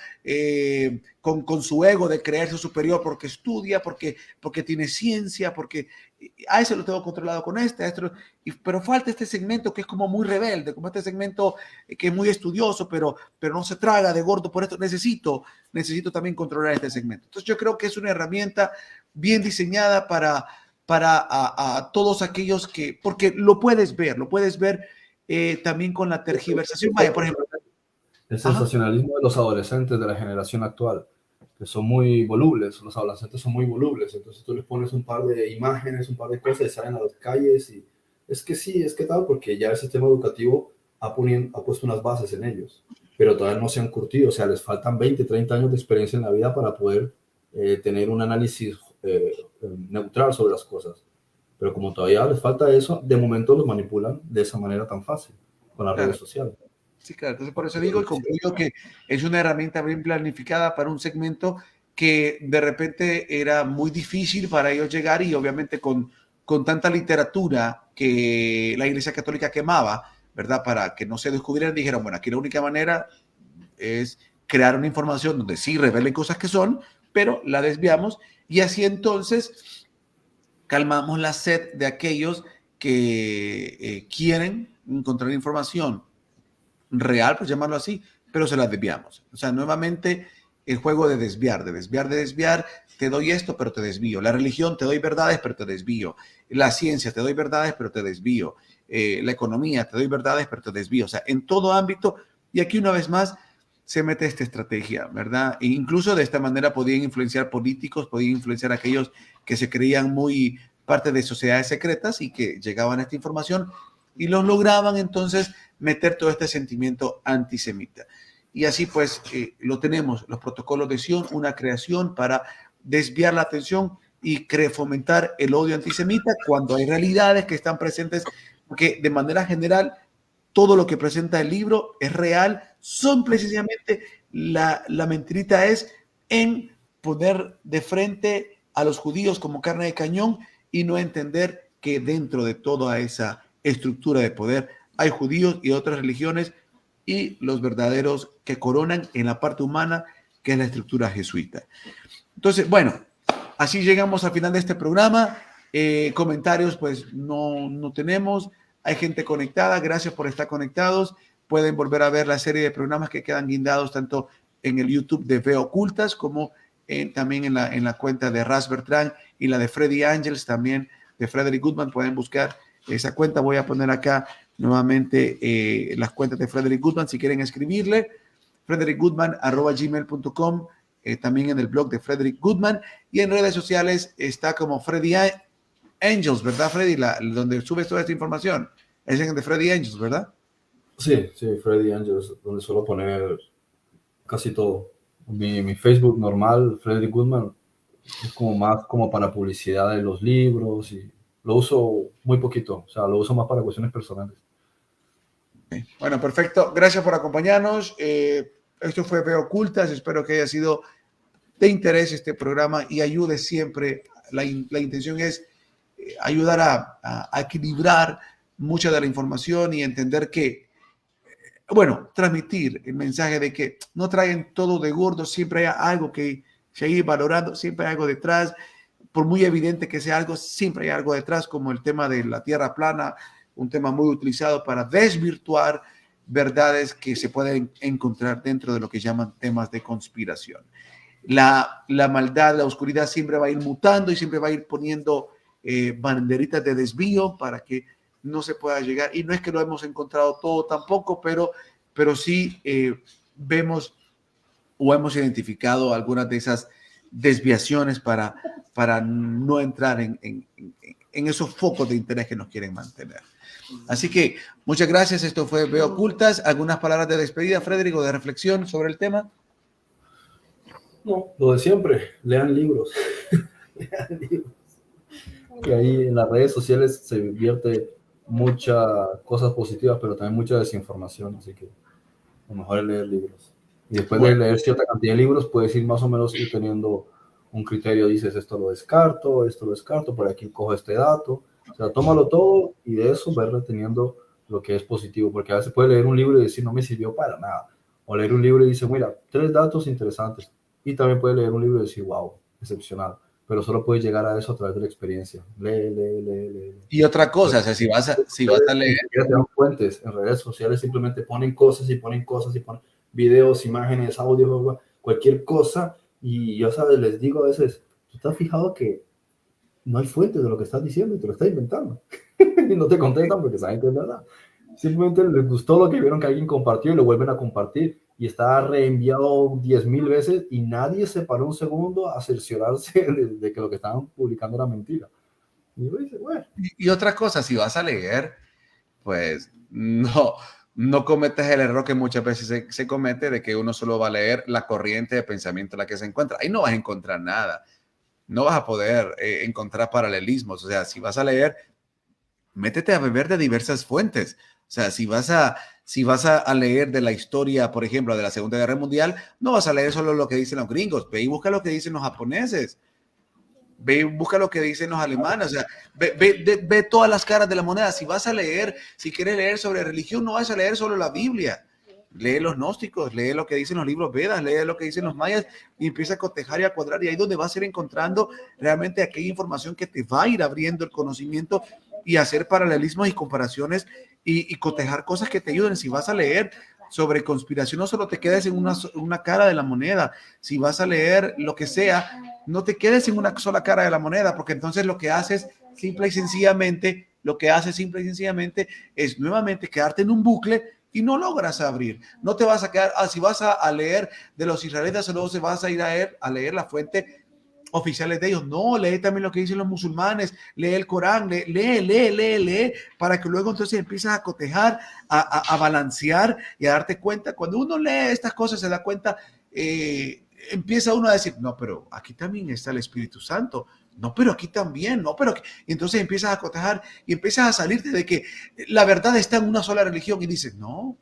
con su ego de creerse superior porque estudia, porque tiene ciencia, porque a eso lo tengo controlado con pero falta este segmento que es como muy rebelde, como este segmento que es muy estudioso, pero no se traga de gordo por esto. Necesito también controlar este segmento. Entonces yo creo que es una herramienta bien diseñada para a todos aquellos porque lo puedes ver también con la tergiversación. Vaya, por ejemplo. El Ajá. sensacionalismo de los adolescentes de la generación actual, que son muy volubles, los adolescentes son muy volubles, entonces tú les pones un par de imágenes, un par de cosas y salen a las calles y es que sí, es que tal, porque ya el sistema educativo ha puesto unas bases en ellos, pero todavía no se han curtido, o sea, les faltan 20, 30 años de experiencia en la vida para poder tener un análisis neutral sobre las cosas. Pero como todavía les falta eso, de momento los manipulan de esa manera tan fácil, con las redes Claro. sociales. Sí, claro. Entonces, por eso digo y concluyo que es una herramienta bien planificada para un segmento que de repente era muy difícil para ellos llegar y obviamente con tanta literatura que la Iglesia Católica quemaba, ¿verdad? Para que no se descubrieran, dijeron, bueno, aquí la única manera es crear una información donde sí revelen cosas que son, pero la desviamos y así entonces calmamos la sed de aquellos que quieren encontrar información real, pues llamarlo así, pero se las desviamos. O sea, nuevamente el juego de desviar, te doy esto, pero te desvío. La religión, te doy verdades, pero te desvío. La ciencia, te doy verdades, pero te desvío. La economía, te doy verdades, pero te desvío. O sea, en todo ámbito, y aquí una vez más se mete esta estrategia, ¿verdad? E incluso de esta manera podían influenciar políticos, podían influenciar a aquellos que se creían muy parte de sociedades secretas y que llegaban a esta información y los lograban entonces meter todo este sentimiento antisemita. Y así pues lo tenemos, los protocolos de Sion, una creación para desviar la atención y fomentar el odio antisemita cuando hay realidades que están presentes, porque de manera general todo lo que presenta el libro es real, son precisamente la mentirita es en poner de frente a los judíos como carne de cañón y no entender que dentro de toda esa estructura de poder hay judíos y otras religiones y los verdaderos que coronan en la parte humana, que es la estructura jesuita. Entonces, bueno, así llegamos al final de este programa. Comentarios, pues no tenemos. Hay gente conectada. Gracias por estar conectados. Pueden volver a ver la serie de programas que quedan guindados tanto en el YouTube de Ve Ocultas como también en la cuenta de Ras Bertrand y la de Freddy Angels, también de Frederick Goodman. Pueden buscar esa cuenta. Voy a poner acá nuevamente las cuentas de Frederick Goodman si quieren escribirle. frederickgoodman@gmail.com, también en el blog de Frederick Goodman, y en redes sociales está como Freddy Angels, ¿verdad, Freddy? Donde subes toda esta información. Es en el de Freddy Angels, ¿verdad? Sí, Freddy Angels, donde suelo poner casi todo. Mi Facebook normal, Frederick Goodman, es como más como para publicidad de los libros y lo uso muy poquito, o sea, lo uso más para cuestiones personales. Okay. Bueno, perfecto. Gracias por acompañarnos. Esto fue Ve Ocultas. Espero que haya sido de interés este programa y ayude siempre. La intención es ayudar a equilibrar mucha de la información y entender que, bueno, transmitir el mensaje de que no traen todo de gordo, siempre hay algo que seguir valorando, siempre hay algo detrás. Por muy evidente que sea algo, siempre hay algo detrás, como el tema de la tierra plana, un tema muy utilizado para desvirtuar verdades que se pueden encontrar dentro de lo que llaman temas de conspiración. La maldad, la oscuridad siempre va a ir mutando y siempre va a ir poniendo banderitas de desvío para que no se pueda llegar. Y no es que lo hemos encontrado todo tampoco, pero sí vemos o hemos identificado algunas de esas desviaciones para no entrar en esos focos de interés que nos quieren mantener. Así que muchas gracias. Esto fue Ve Ocultas. ¿Algunas palabras de despedida, Frederick, o de reflexión sobre el tema? No, lo de siempre, lean libros. Lean libros. Y ahí en las redes sociales se vierte muchas cosas positivas, pero también mucha desinformación, así que lo mejor es leer libros. Y después de leer cierta cantidad de libros, puedes ir más o menos ir teniendo un criterio, dices, esto lo descarto, por aquí cojo este dato. O sea, tómalo todo y de eso ver reteniendo lo que es positivo, porque a veces puedes leer un libro y decir, no me sirvió para nada. O leer un libro y dice, mira, 3 datos interesantes. Y también puedes leer un libro y decir, wow, excepcional. Pero solo puedes llegar a eso a través de la experiencia. Lee. Y otra cosa, o sea, si vas a leer... Te dan fuentes en redes sociales, simplemente ponen cosas y ponen videos, imágenes, audio, cualquier cosa. Y yo, ¿sabes? Les digo a veces, ¿tú estás fijado que no hay fuente de lo que estás diciendo y te lo estás inventando? Y no te contestan porque saben que es verdad. Simplemente les gustó lo que vieron que alguien compartió y lo vuelven a compartir. Y está reenviado 10,000 veces y nadie se paró un segundo a cerciorarse de que lo que estaban publicando era mentira. Y yo dice, bueno. Y otra cosa, si vas a leer, pues no cometes el error que muchas veces se comete de que uno solo va a leer la corriente de pensamiento en la que se encuentra. Ahí no vas a encontrar nada. No vas a poder encontrar paralelismos. O sea, si vas a leer, métete a beber de diversas fuentes. O sea, si vas a leer de la historia, por ejemplo, de la Segunda Guerra Mundial, no vas a leer solo lo que dicen los gringos. Ve y busca lo que dicen los japoneses. Ve y busca lo que dicen los alemanes. O sea, ve todas las caras de la moneda. Si vas a leer, si quieres leer sobre religión, no vas a leer solo la Biblia. Lee los gnósticos, lee lo que dicen los libros Vedas, lee lo que dicen los mayas y empieza a cotejar y a cuadrar. Y ahí es donde vas a ir encontrando realmente aquella información que te va a ir abriendo el conocimiento y hacer paralelismos y comparaciones y cotejar cosas que te ayuden. Si vas a leer sobre conspiración, no solo te quedes en una cara de la moneda. Si vas a leer lo que sea, no te quedes en una sola cara de la moneda, porque entonces lo que haces simple y sencillamente es nuevamente quedarte en un bucle y no logras abrir. No te vas a quedar, si vas a leer de los israelitas, luego se vas a ir a leer la fuente oficiales de ellos. No, lee también lo que dicen los musulmanes, lee el Corán, lee, para que luego entonces empieces a cotejar, a balancear y a darte cuenta. Cuando uno lee estas cosas se da cuenta, empieza uno a decir, no, pero aquí también está el Espíritu Santo. No, pero aquí también, no, pero... Y entonces empiezas a cotejar y empiezas a salirte de que la verdad está en una sola religión y dices, no,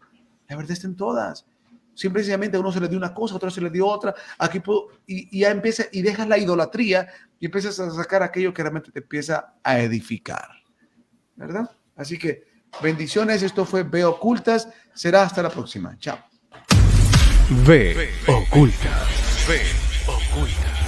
la verdad está en todas. Simplemente a uno se le dio una cosa, a otro se le dio otra. Aquí y ya empieza y dejas la idolatría y empiezas a sacar aquello que realmente te empieza a edificar, ¿verdad? Así que bendiciones. Esto fue Ve Ocultas. Será hasta la próxima. Chao. Ve Ocultas. Ve Ocultas.